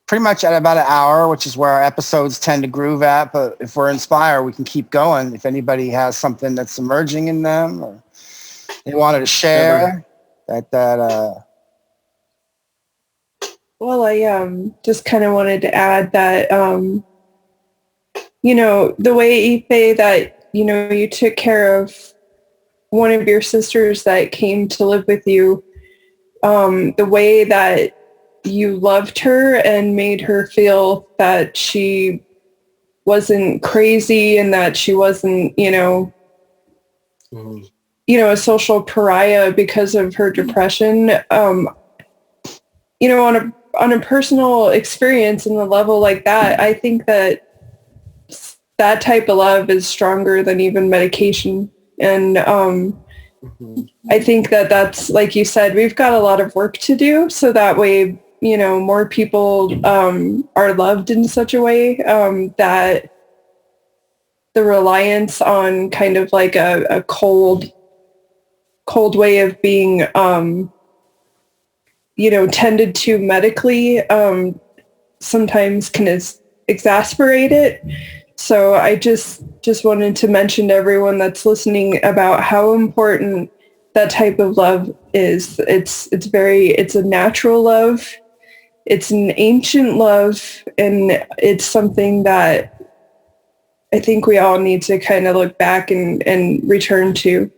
pretty much at about an hour, which is where our episodes tend to groove at. But if we're inspired, we can keep going. If anybody has something that's emerging in them or they wanted to share, Well, I just kind of wanted to add that, the way, Ife, that, you took care of one of your sisters that came to live with you, the way that you loved her and made her feel that she wasn't crazy and that she wasn't, a social pariah because of her depression. On a personal experience and a level like that, I think that type of love is stronger than even medication. And I think that that's, like you said, we've got a lot of work to do. So that way, more people are loved in such a way that the reliance on kind of like a cold way of being, tended to medically sometimes can exasperate it. So I just wanted to mention to everyone that's listening about how important that type of love is. It's a natural love. It's an ancient love, and it's something that I think we all need to kind of look back and return to.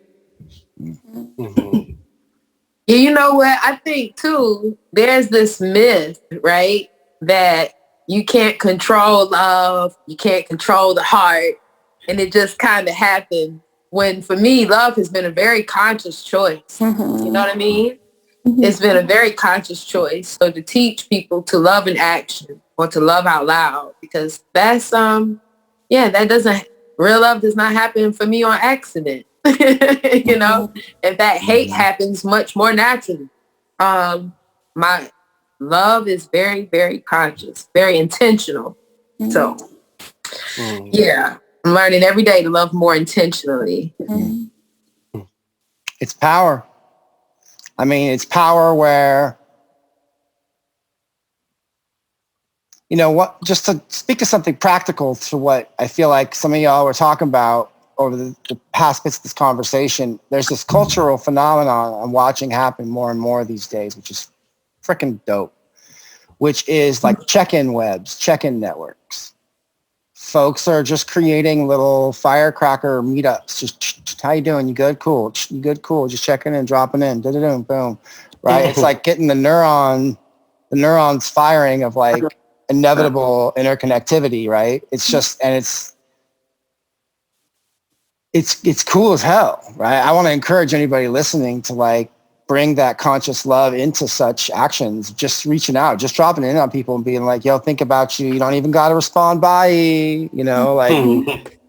Mm-hmm. Yeah, you know what? I think too, there's this myth, right? That you can't control love, you can't control the heart, and it just kind of happened. When for me, love has been a very conscious choice. You know what I mean? It's been a very conscious choice. So to teach people to love in action or to love out loud, because that's real love does not happen for me on accident. You know, and that hate happens much more naturally. My love is very, very conscious, very intentional. So yeah, I'm learning every day to love more intentionally. It's power. I mean, it's power where, you know what, just to speak of something practical to what I feel like some of y'all were talking about over the past bits of this conversation, there's this cultural phenomenon I'm watching happen more and more these days, which is freaking dope, which is like check-in webs, check-in networks. Folks are just creating little firecracker meetups. Just how you doing? You good? Cool. You good? Cool. Just checking in, dropping in, boom. Right? It's like getting the neurons firing of like inevitable interconnectivity, right? It's just, and it's cool as hell, right? I want to encourage anybody listening to like bring that conscious love into such actions, just reaching out, just dropping in on people and being like, yo, think about you. You don't even got to respond by, you know, like,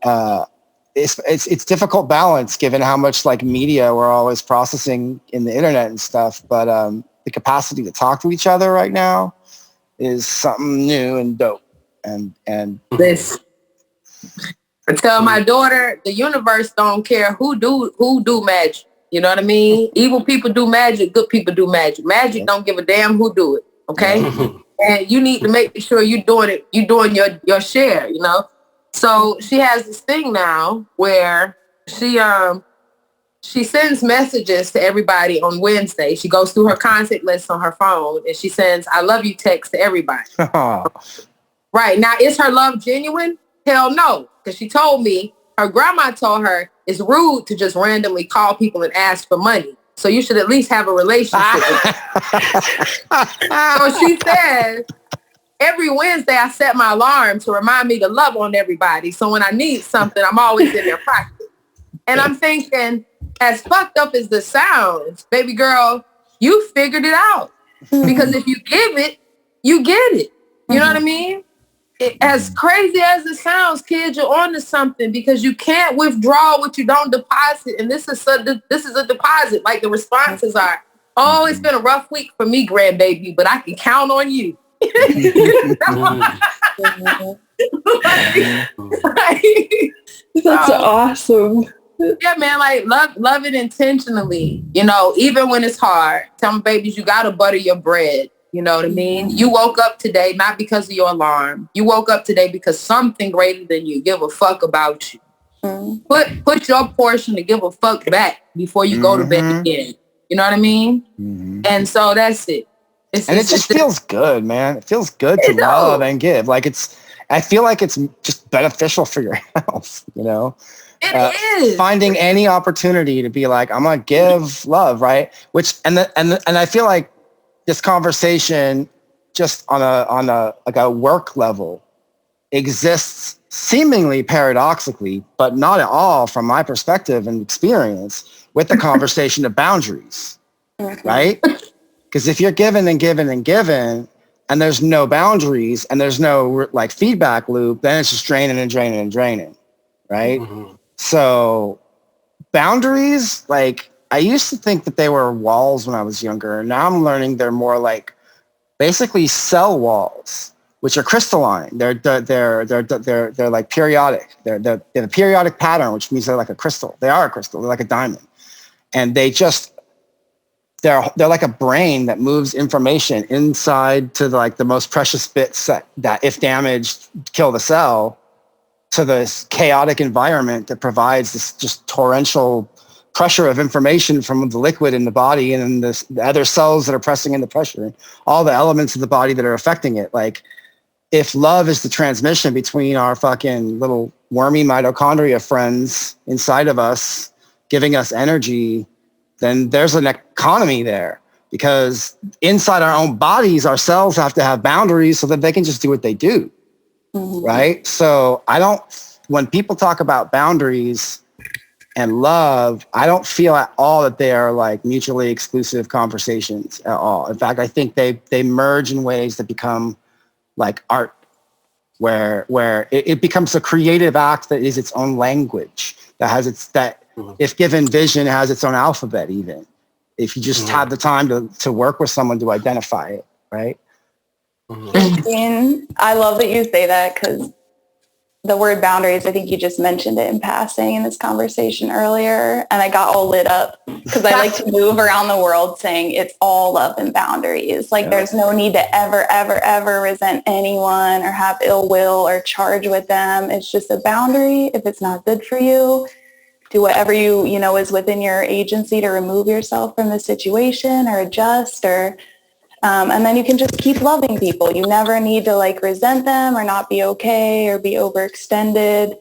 it's difficult balance given how much like media we're always processing in the internet and stuff. But the capacity to talk to each other right now is something new and dope. And This, I tell my daughter, the universe don't care who do magic. You know what I mean? Evil people do magic, good people do magic. Magic don't give a damn who do it. Okay. And you need to make sure you're doing your share, you know? So she has this thing now where she sends messages to everybody on Wednesday. She goes through her contact list on her phone and she sends I love you text to everybody. Right. Now, is her love genuine? Hell no. Because she told me, her grandma told her it's rude to just randomly call people and ask for money. So you should at least have a relationship with them. So she says, every Wednesday I set my alarm to remind me to love on everybody. So when I need something, I'm always in their pocket. And I'm thinking, as fucked up as this sounds, baby girl, you figured it out. Because if you give it, you get it. You know what I mean? As crazy as it sounds, kids, you're on to something because you can't withdraw what you don't deposit. And this is a deposit. Like the responses are, oh, it's been a rough week for me, grandbaby, but I can count on you. That's awesome. Yeah, man, like love it intentionally. You know, even when it's hard, tell my babies you gotta butter your bread. You know what I mean? You woke up today not because of your alarm. You woke up today because something greater than you give a fuck about you. Put your portion to give a fuck back before you go to bed again. You know what I mean? And so that's it. It just feels good, man. It feels good to love and give. Like I feel like it's just beneficial for your health, you know? It is. Finding any opportunity to be like, I'm going to give love, right? And I feel like this conversation just on a work level exists seemingly paradoxically, but not at all from my perspective and experience with the conversation of boundaries, right? Because if you're giving and giving and giving and there's no boundaries and there's no like feedback loop, then it's just draining and draining and draining, right? So boundaries, like I used to think that they were walls when I was younger. And now I'm learning they're more like basically cell walls, which are crystalline. They're like periodic. They're a periodic pattern, which means they're like a crystal. They are a crystal. They're like a diamond. And they're like a brain that moves information inside to like the most precious bits that if damaged, kill the cell. to this chaotic environment that provides this just torrential pressure of information from the liquid in the body and then the other cells that are pressing in the pressure and all the elements of the body that are affecting it. Like, if love is the transmission between our fucking little wormy mitochondria friends inside of us, giving us energy, then there's an economy there. Because inside our own bodies, our cells have to have boundaries so that they can just do what they do, right? So when people talk about boundaries and love, I don't feel at all that they are like mutually exclusive conversations at all. In fact, I think they merge in ways that become like art, where it becomes a creative act that is its own language, that if given vision, has its own alphabet even. If you just have the time to work with someone to identify it, right? Christine, I love that you say that, because the word boundaries, I think you just mentioned it in passing in this conversation earlier, and I got all lit up because I like to move around the world saying it's all love and boundaries. Like, there's no need to ever resent anyone or have ill will or charge with them. It's just a boundary. If it's not good for you, do whatever you know is within your agency to remove yourself from the situation or adjust, or and then you can just keep loving people. You never need to like resent them or not be okay or be overextended.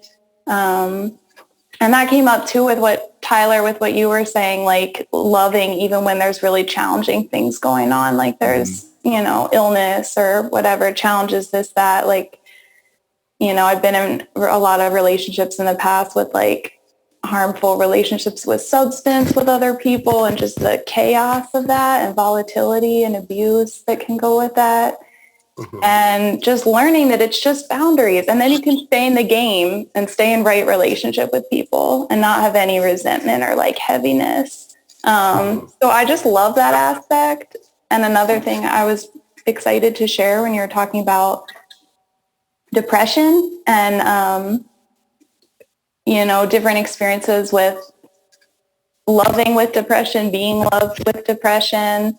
And that came up too with what Tyler, with what you were saying, like loving even when there's really challenging things going on, like there's, illness or whatever challenges, this, that, like, I've been in a lot of relationships in the past with like harmful relationships with substance with other people, and just the chaos of that and volatility and abuse that can go with that. And just learning that it's just boundaries, and then you can stay in the game and stay in right relationship with people and not have any resentment or like heaviness. So I just love that aspect. And another thing I was excited to share when you were talking about depression and different experiences with loving with depression, being loved with depression,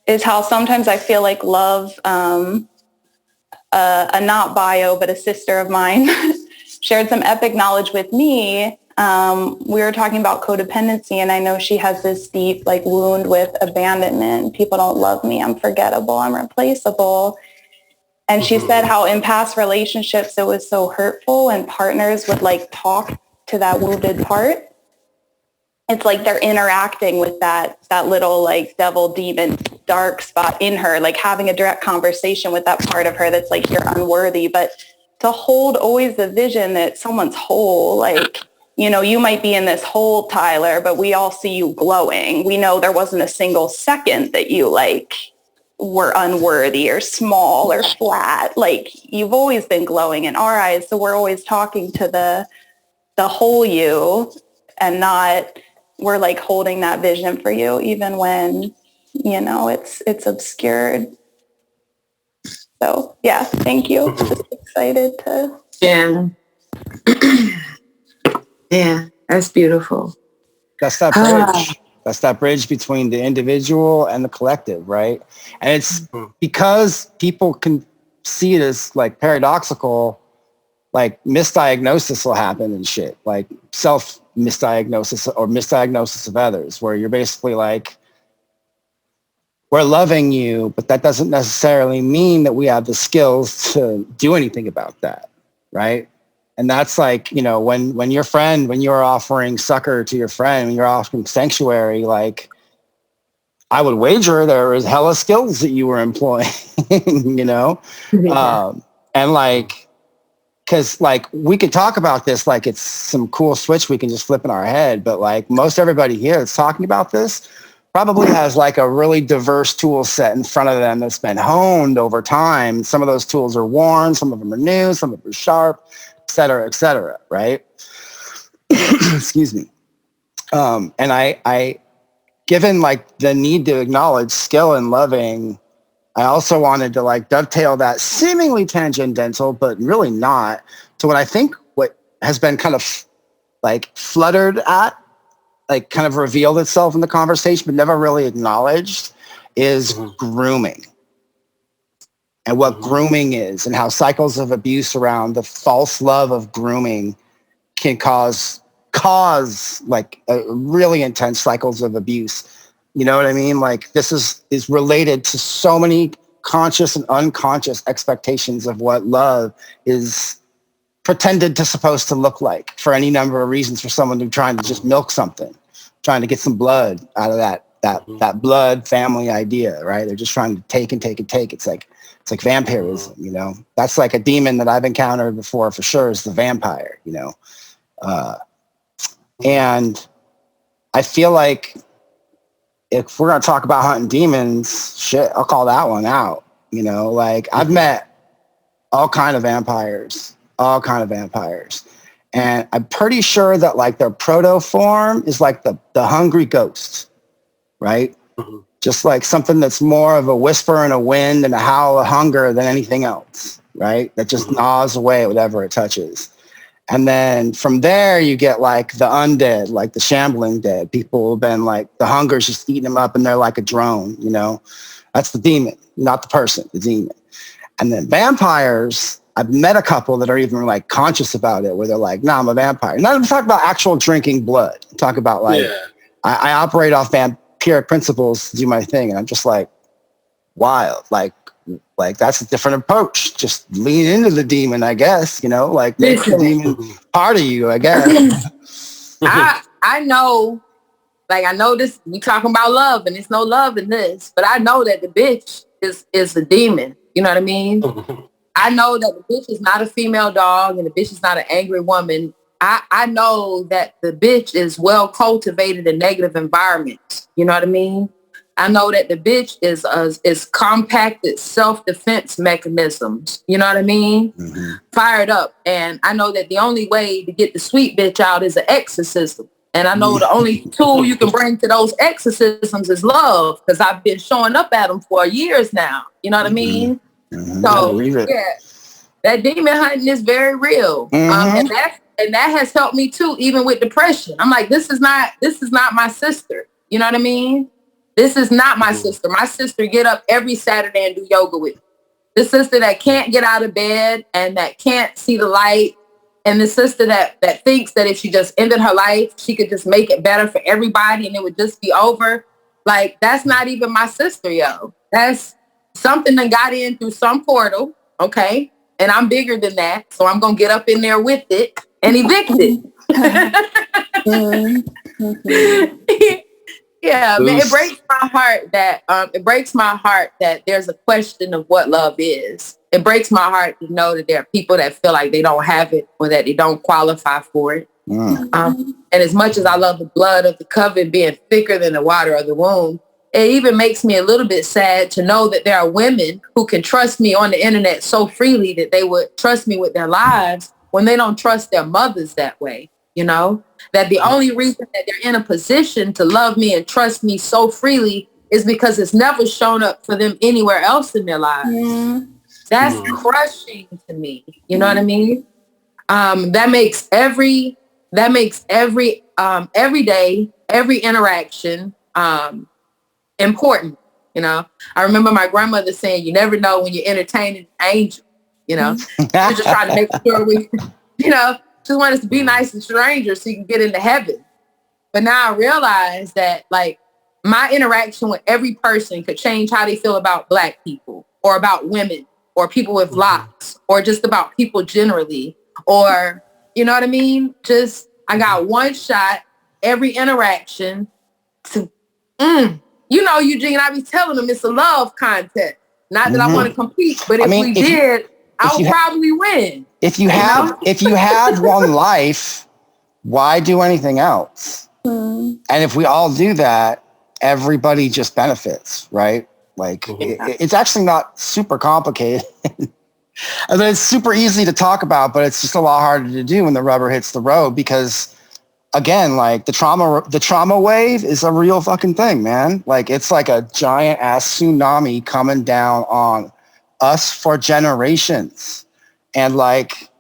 is how sometimes I feel like love, a not bio, but a sister of mine shared some epic knowledge with me. We were talking about codependency, and I know she has this deep like wound with abandonment. People don't love me. I'm forgettable. I'm replaceable. And she said how in past relationships it was so hurtful, and partners would like talk to that wounded part. It's like they're interacting with that little like devil, demon, dark spot in her, like having a direct conversation with that part of her that's like, you're unworthy. But to hold always the vision that someone's whole, like, you might be in this hole, Tyler, but we all see you glowing. We know there wasn't a single second that you like were unworthy or small or flat. Like, you've always been glowing in our eyes. So we're always talking to the whole you, and not, we're like holding that vision for you even when it's obscured. So yeah, thank you. Just excited to yeah, that's beautiful. That's that bridge. That's that bridge between the individual and the collective, right? And it's because people can see it as like paradoxical, like misdiagnosis will happen and shit, like self-misdiagnosis or misdiagnosis of others, where you're basically like, we're loving you, but that doesn't necessarily mean that we have the skills to do anything about that, right? And that's like, when you're offering succor to your friend, when you're offering sanctuary, like, I would wager there is hella skills that you were employing, and like, because like we could talk about this like it's some cool switch we can just flip in our head, but like most everybody here that's talking about this probably has like a really diverse tool set in front of them that's been honed over time. Some of those tools are worn, some of them are new, some of them are sharp, et cetera, right? Excuse me. And I, given like the need to acknowledge skill and loving, I also wanted to like dovetail that seemingly tangential, but really not, to what I think what has been kind of like fluttered at, like kind of revealed itself in the conversation, but never really acknowledged, is grooming. and what grooming is, and how cycles of abuse around the false love of grooming can cause like really intense cycles of abuse. You know what I mean? Like this is related to so many conscious and unconscious expectations of what love is pretended to supposed to look like for any number of reasons, for someone who's trying to just milk something, trying to get some blood out of that blood family idea, right? They're just trying to take and take and take. It's like vampirism, you know? That's like a demon that I've encountered before for sure, is the vampire, you know? And I feel like if we're going to talk about hunting demons, shit, I'll call that one out. You know, like I've met all kind of vampires. And I'm pretty sure that like their proto form is like the hungry ghost, right? Just like something that's more of a whisper in a wind and a howl of hunger than anything else, right? That just gnaws away at whatever it touches. And then from there, you get like the undead, like the shambling dead. People have been like, the hunger's just eating them up and they're like a drone, you know? That's the demon, not the person, the demon. And then vampires, I've met a couple that are even like conscious about it, where they're like, nah, I'm a vampire. Not even talk about actual drinking blood. Talk about like, I operate off vampiric principles to do my thing. And I'm just like, wild. Like that's a different approach. Just lean into the demon, I guess, you know, like make the demon part of you, I guess. I know, like, I know this, we talking about love and there's no love in this, but I know that the bitch is the demon. You know what I mean? I know that the bitch is not a female dog and the bitch is not an angry woman. I know that the bitch is well cultivated in negative environments. You know what I mean? I know that the bitch is compacted self-defense mechanisms. You know what I mean? Fired up. And I know that the only way to get the sweet bitch out is an exorcism. And I know the only tool you can bring to those exorcisms is love, because I've been showing up at them for years now. You know what I mean? So, yeah, that demon hunting is very real. And that has helped me too, even with depression. I'm like, this is not my sister. You know what I mean? This is not my sister. My sister get up every Saturday and do yoga with me. The sister that can't get out of bed and that can't see the light, and the sister that thinks that if she just ended her life, she could just make it better for everybody and it would just be over. Like, that's not even my sister, yo. That's something that got in through some portal, okay? And I'm bigger than that, so I'm going to get up in there with it and evict it. Yeah, man, it breaks my heart that there's a question of what love is. It breaks my heart to know that there are people that feel like they don't have it or that they don't qualify for it. And as much as I love the blood of the covenant being thicker than the water of the womb, it even makes me a little bit sad to know that there are women who can trust me on the internet so freely that they would trust me with their lives when they don't trust their mothers that way. You know, that the only reason that they're in a position to love me and trust me so freely is because it's never shown up for them anywhere else in their lives. That's crushing to me. You know what I mean? That makes every day, every interaction important. You know, I remember my grandmother saying, you never know when you're entertaining an angel, you know, she's just trying to make sure we, you know, she wants us to be nice to strangers so you can get into heaven. But now I realize that, like, my interaction with every person could change how they feel about Black people or about women or people with locks or just about people generally, or, you know what I mean? Just, I got one shot, every interaction to, you know, Eugene, I be telling them it's a love contest. Not that I want to compete, but if we did, I would probably win. If you had one life, why do anything else? And if we all do that, everybody just benefits, right? Like, it's actually not super complicated. I mean, it's super easy to talk about, but it's just a lot harder to do when the rubber hits the road, because, again, like, the trauma wave is a real fucking thing, man. Like, it's like a giant ass tsunami coming down on us for generations. And like,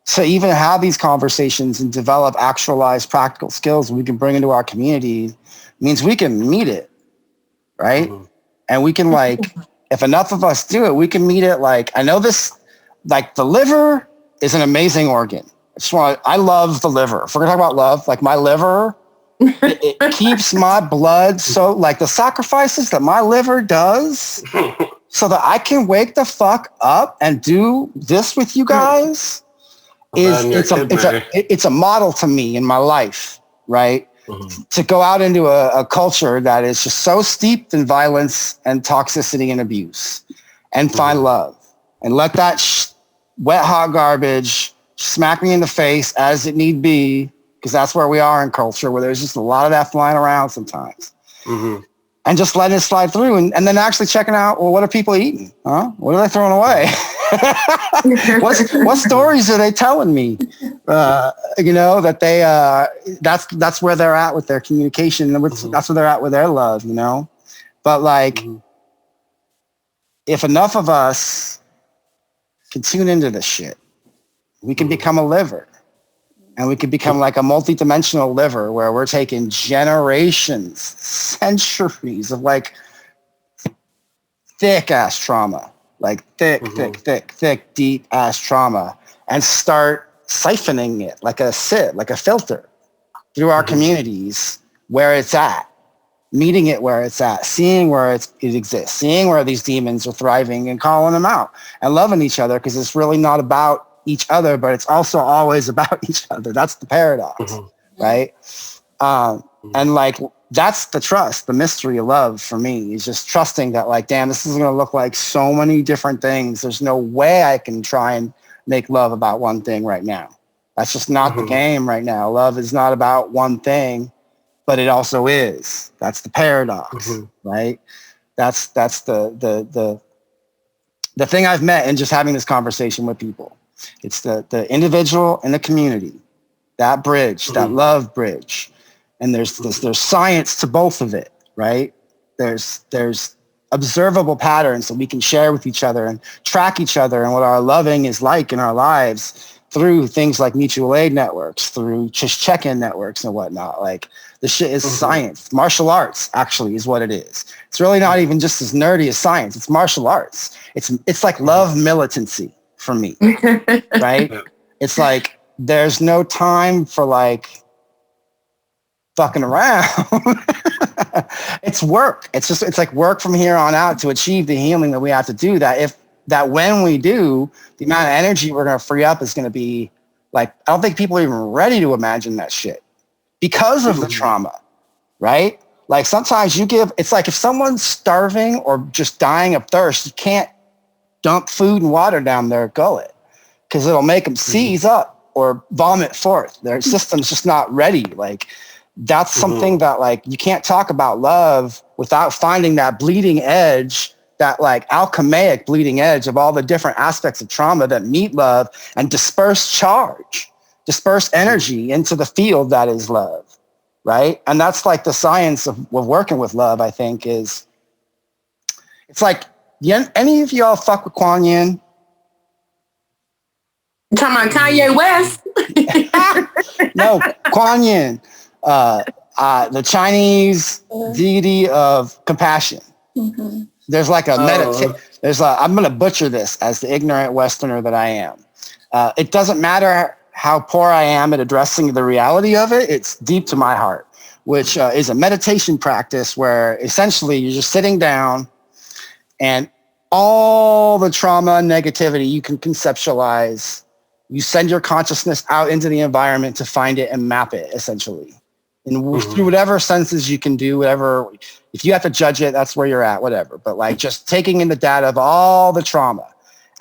to even have these conversations and develop actualized practical skills we can bring into our community means we can meet it, right? And we can like if enough of us do it, we can meet it. Like, I know this, like the liver is an amazing organ. I love the liver. If we're gonna talk about love, like my liver, it keeps my blood. So like the sacrifices that my liver does so that I can wake the fuck up and do this with you guys it's a model to me in my life, right? To go out into a culture that is just so steeped in violence and toxicity and abuse and find love and let that wet hot garbage smack me in the face as it need be, because that's where we are in culture, where there's just a lot of that flying around sometimes. And just letting it slide through and then actually checking out, well, what are people eating? Huh? What are they throwing away? what stories are they telling me? That they, that's where they're at with their communication. That's where they're at with their love, But like, if enough of us can tune into this shit, we can become a liver. And we could become like a multi-dimensional liver where we're taking generations, centuries of like thick ass trauma, like thick, deep ass trauma, and start siphoning it like a sieve, like a filter through our communities where it's at, meeting it where it's at, seeing where it exists, seeing where these demons are thriving and calling them out and loving each other, because it's really not about each other, but it's also always about each other. That's the paradox, right? And like, that's the trust, the mystery of love for me, is just trusting that like, damn, this is going to look like so many different things. There's no way I can try and make love about one thing right now. That's just not the game right now. Love is not about one thing, but it also is. That's the paradox, right? That's the thing I've met in just having this conversation with people. It's the individual and the community, that bridge, that love bridge. And there's science to both of it, right? There's observable patterns that we can share with each other and track each other and what our loving is like in our lives through things like mutual aid networks, through just check-in networks and whatnot. Like, the shit is science. Martial arts actually is what it is. It's really not even just as nerdy as science. It's martial arts. It's like love militancy for me, right? It's like, there's no time for like fucking around. It's work. It's like work from here on out to achieve the healing that we have to do. That when we do, the amount of energy we're going to free up is going to be like, I don't think people are even ready to imagine that shit because of the trauma, right? Like sometimes it's like if someone's starving or just dying of thirst, you can't dump food and water down their gullet because it'll make them seize up or vomit forth. Their system's just not ready. Like, that's something that like you can't talk about love without finding that bleeding edge, that like alchemaic bleeding edge of all the different aspects of trauma that meet love and disperse energy into the field that is love, right? And that's like the science of working with love, I think, is it's like, any of y'all fuck with Kuan Yin? You talking about Kanye West? No, Kuan Yin, the Chinese deity of compassion. There's like a I'm going to butcher this as the ignorant Westerner that I am. It doesn't matter how poor I am at addressing the reality of it. It's deep to my heart, which is a meditation practice where essentially you're just sitting down and all the trauma and negativity you can conceptualize, you send your consciousness out into the environment to find it and map it, essentially. And through whatever senses you can do, whatever, if you have to judge it, that's where you're at, whatever. But like just taking in the data of all the trauma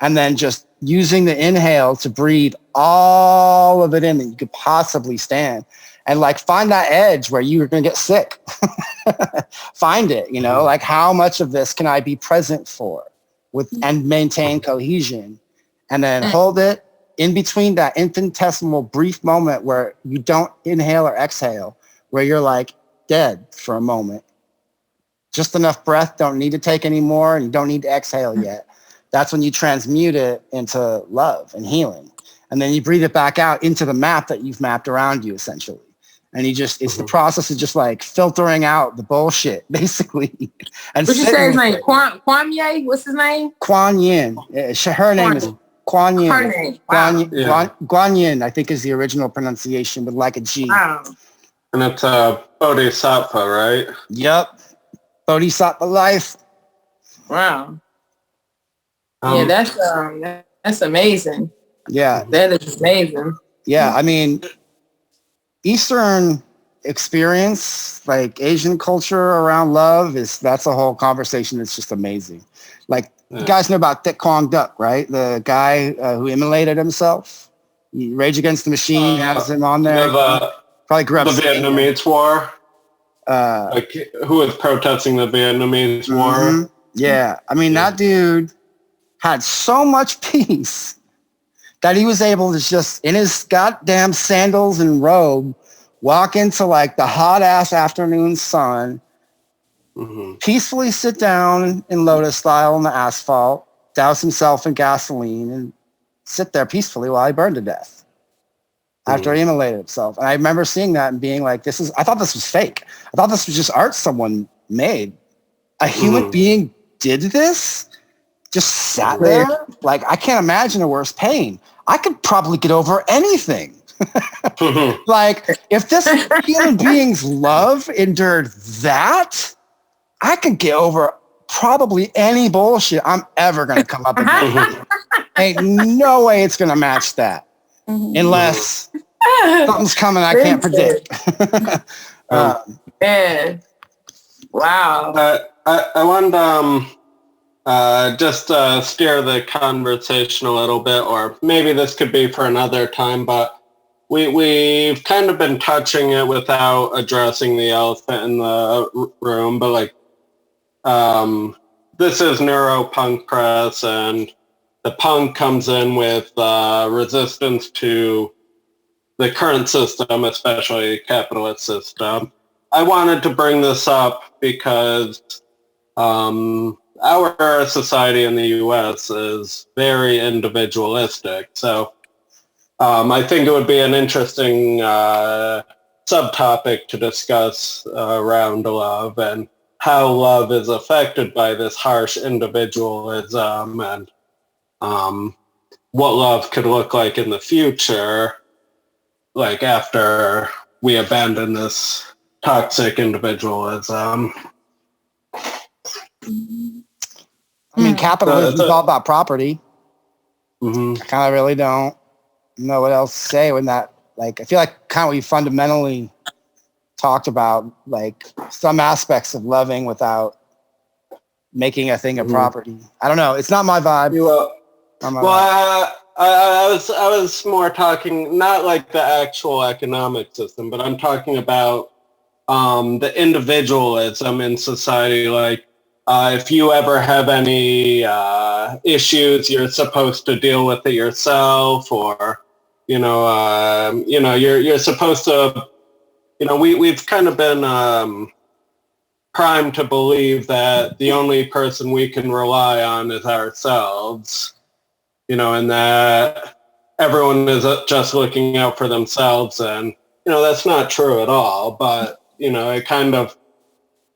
and then just using the inhale to breathe all of it in that you could possibly stand. And like find that edge where you're going to get sick. Find it, like how much of this can I be present for and maintain cohesion, and then hold it in between that infinitesimal brief moment where you don't inhale or exhale, where you're like dead for a moment. Just enough breath, don't need to take any more, and you don't need to exhale yet. That's when you transmute it into love and healing. And then you breathe it back out into the map that you've mapped around you, essentially. And it's the process of just like filtering out the bullshit, basically. And What'd you say his name? Kwame? What's his name? Kuan Yin. Her name is Kuan Yin. Her name. Wow. Guan Yin, I think, is the original pronunciation, with like a G. Wow. And it's Bodhisattva, right? Yep. Bodhisattva life. Wow. Yeah, that's amazing. Yeah. That is amazing. Yeah, I mean, Eastern experience, like Asian culture around love, that's a whole conversation that's just amazing. Like, you guys know about Thich Quang Duc, right? The guy who immolated himself. Rage Against the Machine has him on there. Probably grew up the Vietnamese War. Like, who was protesting the Vietnamese War? Yeah, I mean, that dude had so much peace that he was able to just, in his goddamn sandals and robe, walk into like the hot ass afternoon sun, peacefully sit down in lotus style on the asphalt, douse himself in gasoline, and sit there peacefully while he burned to death after he immolated himself. And I remember seeing that and being like, I thought this was fake. I thought this was just art someone made. A human being did this? Just sat there? Like, I can't imagine a worse pain. I could probably get over anything. Like, if this human being's love endured that, I could get over probably any bullshit I'm ever going to come up against. Ain't no way it's going to match that. Unless something's coming I can't predict. Man. Wow. I wanted just steer the conversation a little bit, or maybe this could be for another time, but we've kind of been touching it without addressing the elephant in the room, but like, this is neuropunk press, and the punk comes in with resistance to the current system, especially capitalist system. I wanted to bring this up because our society in the U.S. is very individualistic. So I think it would be an interesting subtopic to discuss around love and how love is affected by this harsh individualism, and what love could look like in the future, like after we abandon this toxic individualism. I mean, capitalism is all about property. I kind of really don't know what else to say when that, like, I feel like kind of we fundamentally talked about like some aspects of loving without making a thing a property. I don't know. It's not my vibe. I was more talking not like the actual economic system, but I'm talking about the individualism in society. Like, if you ever have any issues, you're supposed to deal with it yourself, or you're supposed to. We've kind of been primed to believe that the only person we can rely on is ourselves. And that everyone is just looking out for themselves, and that's not true at all. But it kind of.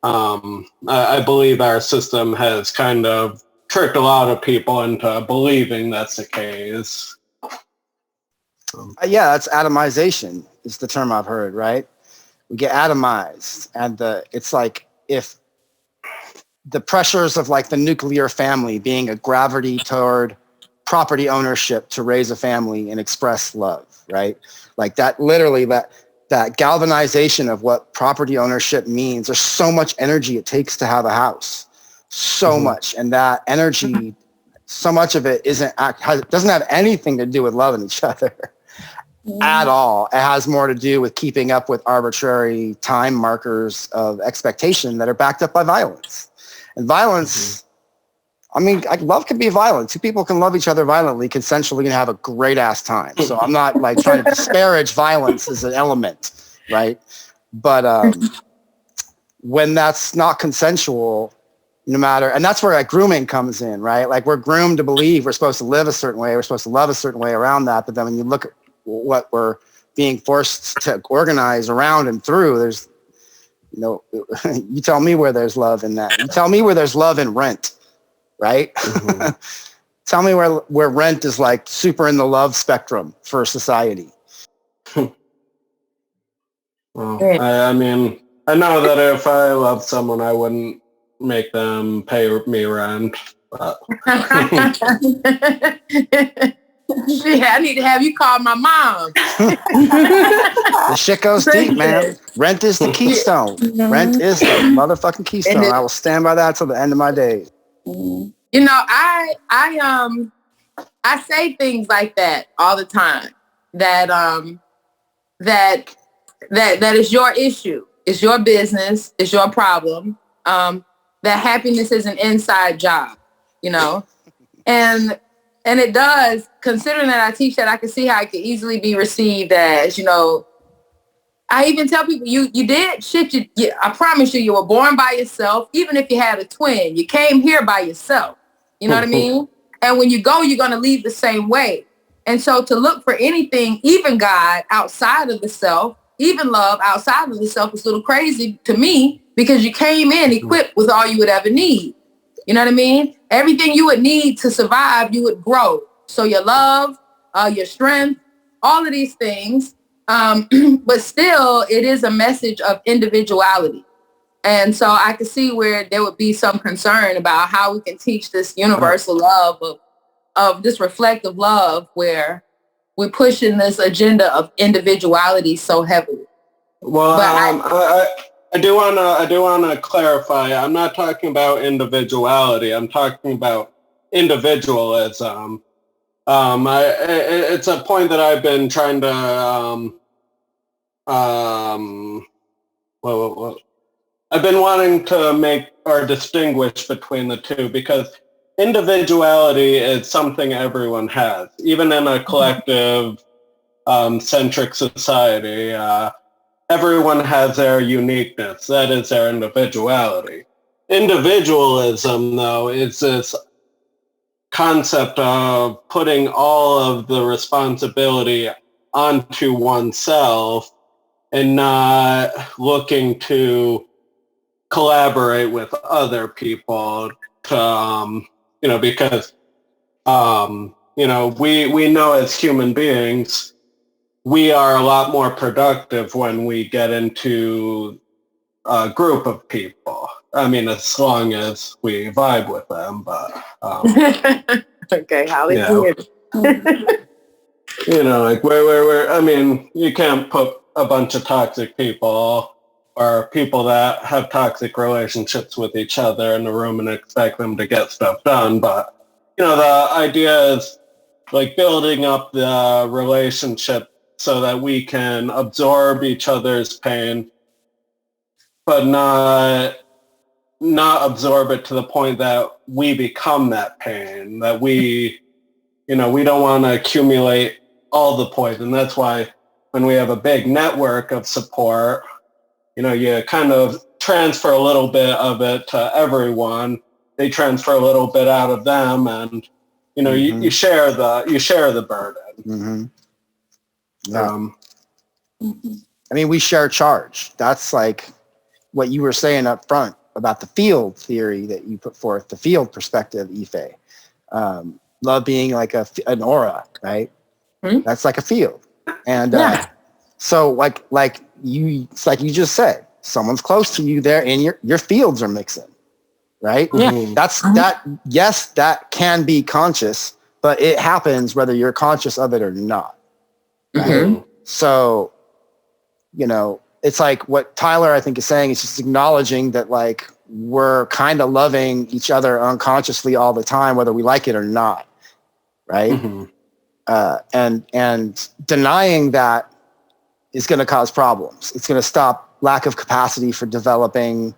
I believe our system has kind of tricked a lot of people into believing that's the case. Yeah, that's atomization is the term I've heard, right? We get atomized, and it's like if the pressures of like the nuclear family being a gravity toward property ownership to raise a family and express love, right? Like that literally that galvanization of what property ownership means. There's so much energy it takes to have a house, so much. And that energy, so much of it doesn't have anything to do with loving each other at all. It has more to do with keeping up with arbitrary time markers of expectation that are backed up by violence. And violence, I mean, love can be violent. Two people can love each other violently, consensually, and have a great ass time. So I'm not like trying to disparage violence as an element, right? But when that's not consensual, no matter, and that's where like grooming comes in, right? Like we're groomed to believe we're supposed to live a certain way, we're supposed to love a certain way around that. But then when you look at what we're being forced to organize around and through. There's, you tell me where there's love in that. You tell me where there's love in Rent, right? Mm-hmm. Tell me where Rent is like super in the love spectrum for society. Well, I mean, I know that if I love someone, I wouldn't make them pay me rent. But Shit, I need to have you call my mom. The shit goes deep, man. Rent is the keystone. Rent is the motherfucking keystone. I will stand by that till the end of my days. You know, I say things like that all the time. That is your issue. It's your business. It's your problem. That happiness is an inside job, and it does, considering that I teach that, I can see how it could easily be received as, I even tell people, you did shit. I promise you were born by yourself. Even if you had a twin, you came here by yourself. You know what I mean? And when you go, you're going to leave the same way. And so to look for anything, even God, outside of the self, even love outside of the self is a little crazy to me, because you came in equipped with all you would ever need. You know what I mean? Everything you would need to survive, you would grow. So your love, your strength, all of these things. But still, it is a message of individuality. And so I can see where there would be some concern about how we can teach this universal love of this reflective love, where we're pushing this agenda of individuality so heavily. Well, I do want to clarify. I'm not talking about individuality. I'm talking about individualism. It's a point that I've been trying to I've been wanting to make or distinguish between the two, because individuality is something everyone has, even in a collective centric society. Everyone has their uniqueness. That is their individuality. Individualism, though, is this concept of putting all of the responsibility onto oneself and not looking to collaborate with other people to, because, we know as human beings, we are a lot more productive when we get into a group of people. I mean, as long as we vibe with them, but... okay, hallelujah. Like where, I mean, you can't put a bunch of toxic people or people that have toxic relationships with each other in the room and expect them to get stuff done. But, the idea is like building up the relationship so that we can absorb each other's pain, but not absorb it to the point that we become that pain, that we don't want to accumulate all the poison. That's why when we have a big network of support, you kind of transfer a little bit of it to everyone. They transfer a little bit out of them, and you share the burden. Mm-hmm. I mean, we share charge. That's like what you were saying up front about the field theory that you put forth, the field perspective, Ife. Love being like an aura, right? Mm-hmm. That's like a field. And so like you just said, someone's close to you there and your fields are mixing, right? Yeah. Mm-hmm. That can be conscious, but it happens whether you're conscious of it or not. Right? Mm-hmm. So, it's like what Tyler, I think, is saying is just acknowledging that like we're kind of loving each other unconsciously all the time, whether we like it or not. Right. Mm-hmm. And denying that is going to cause problems. It's going to stop lack of capacity for developing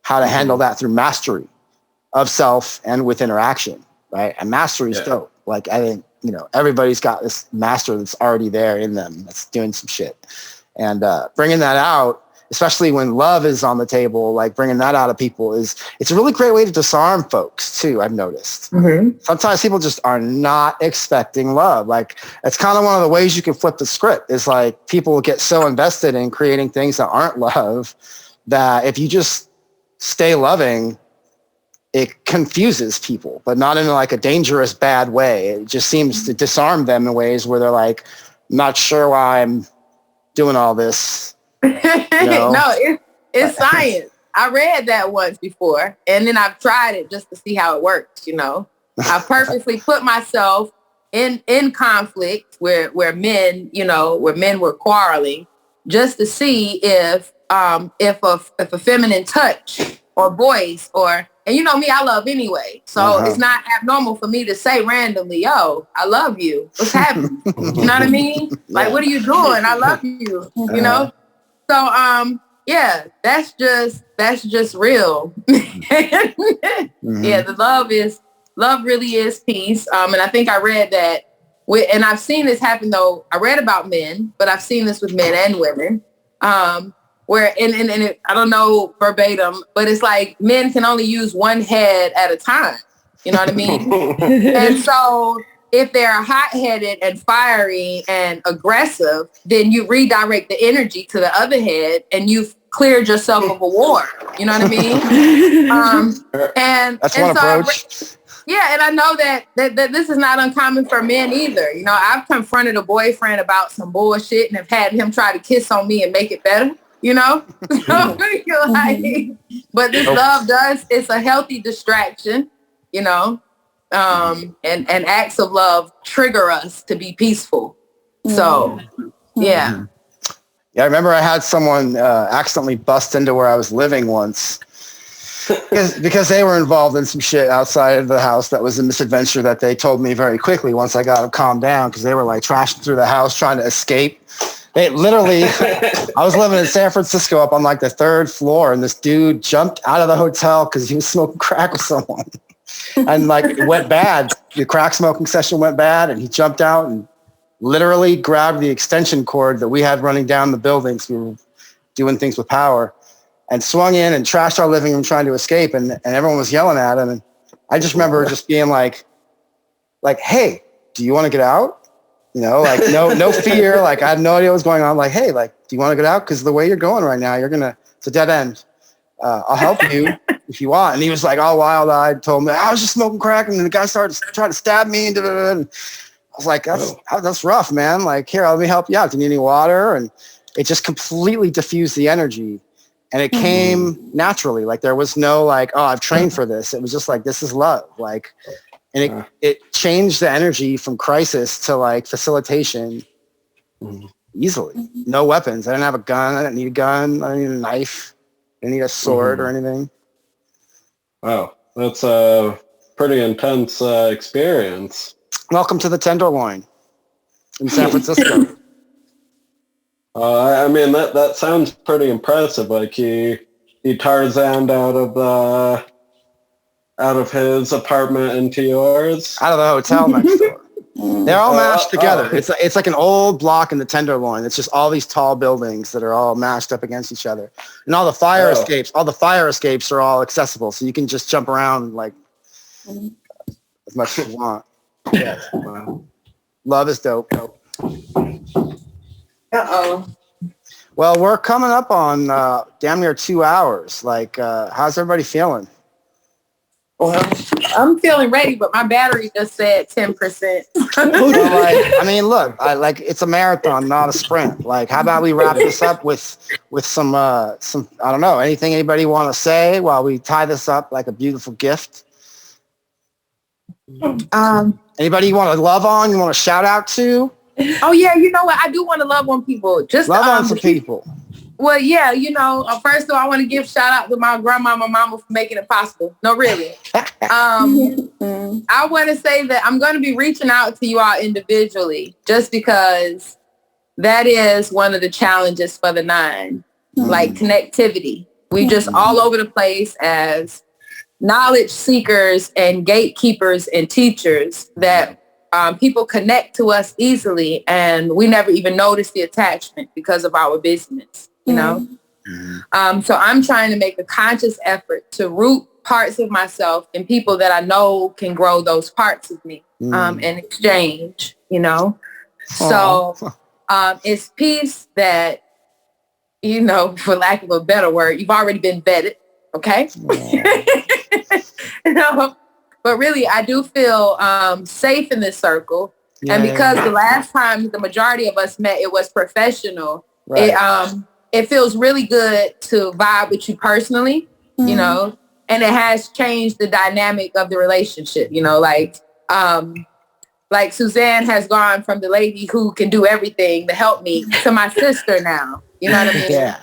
how to handle that through mastery of self and with interaction. Right. And mastery is dope. Like, I think, everybody's got this master that's already there in them that's doing some shit. And bringing that out especially when love is on the table, like bringing that out of people it's a really great way to disarm folks too. I've noticed sometimes people just are not expecting love. Like it's kind of one of the ways you can flip the script is like people get so invested in creating things that aren't love that if you just stay loving, it confuses people, but not in like a dangerous, bad way. It just seems to disarm them in ways where they're like, not sure why I'm doing all this. You know? No, it's science. I read that once before, and then I've tried it just to see how it works. You know, I purposely put myself in conflict where men, you know, where men were quarreling, just to see if a feminine touch or voice and you know me, I love anyway. So it's not abnormal for me to say randomly, yo, I love you. What's happening? You know what I mean? Like, what are you doing? I love you, you know? So, yeah, that's just real. Yeah, the love really is peace. And I think I read that and I've seen this happen though. I read about men, but I've seen this with men and women. Where and I don't know verbatim, but it's like men can only use one head at a time. You know what I mean? And so if they're hot-headed and fiery and aggressive, then you redirect the energy to the other head and you've cleared yourself of a war. You know what I mean? And that's one approach. And I know that this is not uncommon for men either. You know, I've confronted a boyfriend about some bullshit and have had him try to kiss on me and make it better. You know, so you're like, but this love it's a healthy distraction, you know, and acts of love trigger us to be peaceful. So, yeah. Yeah, I remember I had someone accidentally bust into where I was living once because they were involved in some shit outside of the house that was a misadventure that they told me very quickly once I got them calmed down because they were like trashing through the house trying to escape. They literally, I was living in San Francisco up on like the 3rd floor and this dude jumped out of the hotel because he was smoking crack with someone and like it went bad. The crack smoking session went bad and he jumped out and literally grabbed the extension cord that we had running down the building. So we were doing things with power and swung in and trashed our living room trying to escape. And everyone was yelling at him. And I just remember just being like, hey, do you want to get out? You know, like no fear. Like I had no idea what was going on. Like, hey, like, do you want to get out? Because the way you're going right now, it's a dead end. I'll help you if you want. And he was like all wild-eyed, told me, I was just smoking crack. And the guy started trying to stab me. And I was like, that's rough, man. Like, here, let me help you out. Do you need any water? And it just completely diffused the energy. And it came naturally. Like there was no like, oh, I've trained for this. It was just like, this is love. Like, and it changed the energy from crisis to like facilitation easily. No weapons. I didn't have a gun. I didn't need a gun. I didn't need a knife. I didn't need a sword or anything. Wow. That's a pretty intense experience. Welcome to the Tenderloin in San Francisco. I mean, that sounds pretty impressive. Like he Tarzaned out of his apartment into yours? Out of the hotel next door. They're all mashed together. It's like an old block in the Tenderloin. It's just all these tall buildings that are all mashed up against each other. And all the fire escapes are all accessible. So you can just jump around like as much as you want. Yeah. Love is dope. Uh-oh. Well, we're coming up on damn near 2 hours. Like, how's everybody feeling? Well, I'm feeling ready, but my battery just said 10%. I mean, look, it's a marathon, not a sprint. Like, how about we wrap this up with some I don't know, anything anybody want to say while we tie this up like a beautiful gift? Anybody you want to love on? You want to shout out to? Oh yeah, you know what? I do want to love on people. Just love on some people. Well, yeah, first of all, I want to give shout out to my grandma, my mama for making it possible. No, really. I want to say that I'm going to be reaching out to you all individually just because that is one of the challenges for the 9, like connectivity. We just all over the place as knowledge seekers and gatekeepers and teachers that people connect to us easily and we never even notice the attachment because of our busyness, you know? So I'm trying to make a conscious effort to root parts of myself in people that I know can grow those parts of me in exchange, you know? So it's peace that, you know, for lack of a better word, you've already been vetted, okay? You know? But really, I do feel safe in this circle. Yeah, and because the last time the majority of us met, it was professional. Right. It feels really good to vibe with you personally, you know, and it has changed the dynamic of the relationship, you know, like Suzanne has gone from the lady who can do everything to help me to my sister now. You know what I mean? Yeah.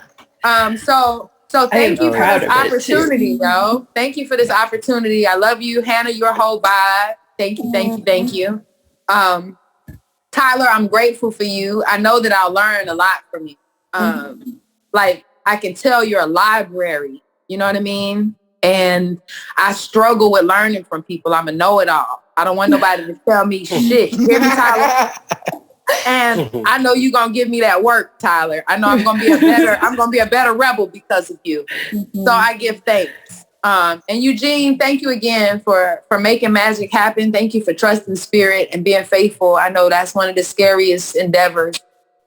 So thank you for this opportunity, yo. Thank you for this opportunity. I love you, Hannah, your whole vibe. Thank you. Tyler, I'm grateful for you. I know that I'll learn a lot from you. Like I can tell you're a library, you know what I mean? And I struggle with learning from people. I'm a know-it-all. I don't want nobody to tell me shit. You hear me, Tyler? And I know you're gonna give me that work, Tyler. I know I'm gonna be a better rebel because of you. So I give thanks. And Eugene, thank you again for making magic happen. Thank you for trusting spirit and being faithful. I know that's one of the scariest endeavors.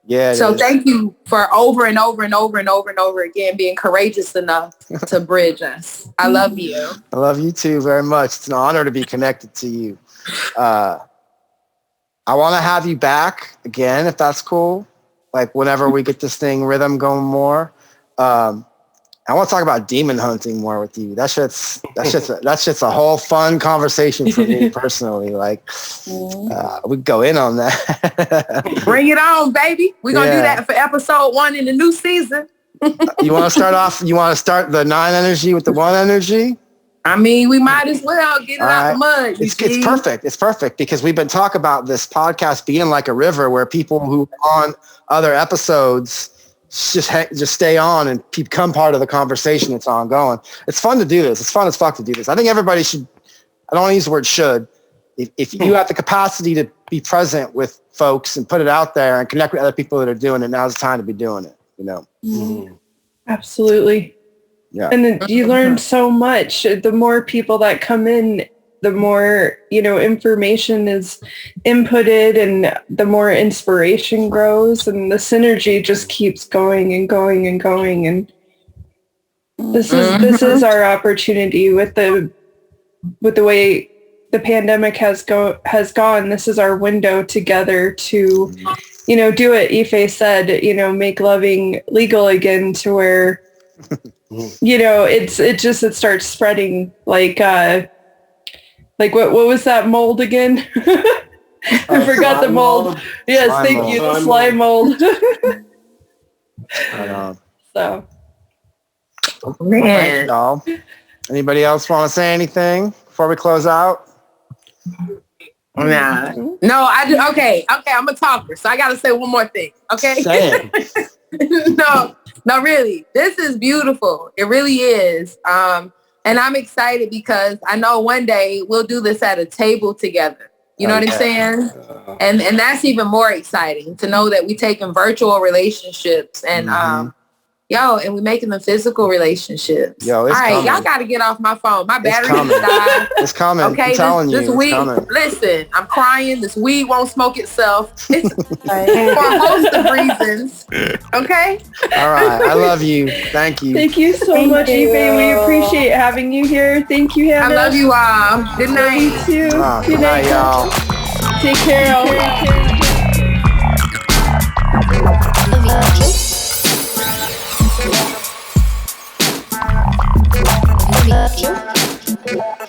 Yeah. So thank you for over and over and over and over and over again being courageous enough to bridge us. I love you. I love you too very much. It's an honor to be connected to you. I want to have you back again, if that's cool. Like whenever we get this thing rhythm going more. I want to talk about demon hunting more with you. That's just a whole fun conversation for me personally. Like we go in on that. Bring it on, baby. We're going to do that for episode 1 in the new season. You want to start the 9 energy with the 1 energy? I mean, we might as well get it out the mud. It's perfect. It's perfect because we've been talking about this podcast being like a river where people who are on other episodes just stay on and become part of the conversation that's ongoing. It's fun to do this. It's fun as fuck to do this. I think everybody should, I don't want to use the word should, if you have the capacity to be present with folks and put it out there and connect with other people that are doing it, now's the time to be doing it, you know? Absolutely. Yeah. And then you learn so much. The more people that come in, the more, you know, information is inputted and the more inspiration grows and the synergy just keeps going and going and going. And this is our opportunity with the way the pandemic has gone. This is our window together to, you know, do what Ife said, you know, make loving legal again to where, you know, it starts spreading like what was that mold again? I forgot the mold. Yes, slime thank mold. You. The slime mold. So. Man. Y'all. Anybody else want to say anything before we close out? Nah. No, I do. Okay, I'm a talker, so I got to say one more thing. Okay. Say it. No, really. This is beautiful. It really is. And I'm excited because I know one day we'll do this at a table together. You know what I'm saying? And that's even more exciting to know that we're taking virtual relationships and and we're making them physical relationships. All right, coming. Y'all got to get off my phone. My battery is died. It's coming. Okay, this weed. Listen, I'm crying. This weed won't smoke itself. It's for a host of reasons. Okay. All right. I love you. Thank you. Thank you so much, Ife. We appreciate having you here. Thank you, Hannah. I love you all. Good night. You too. Good night, y'all. Take care. Thank you.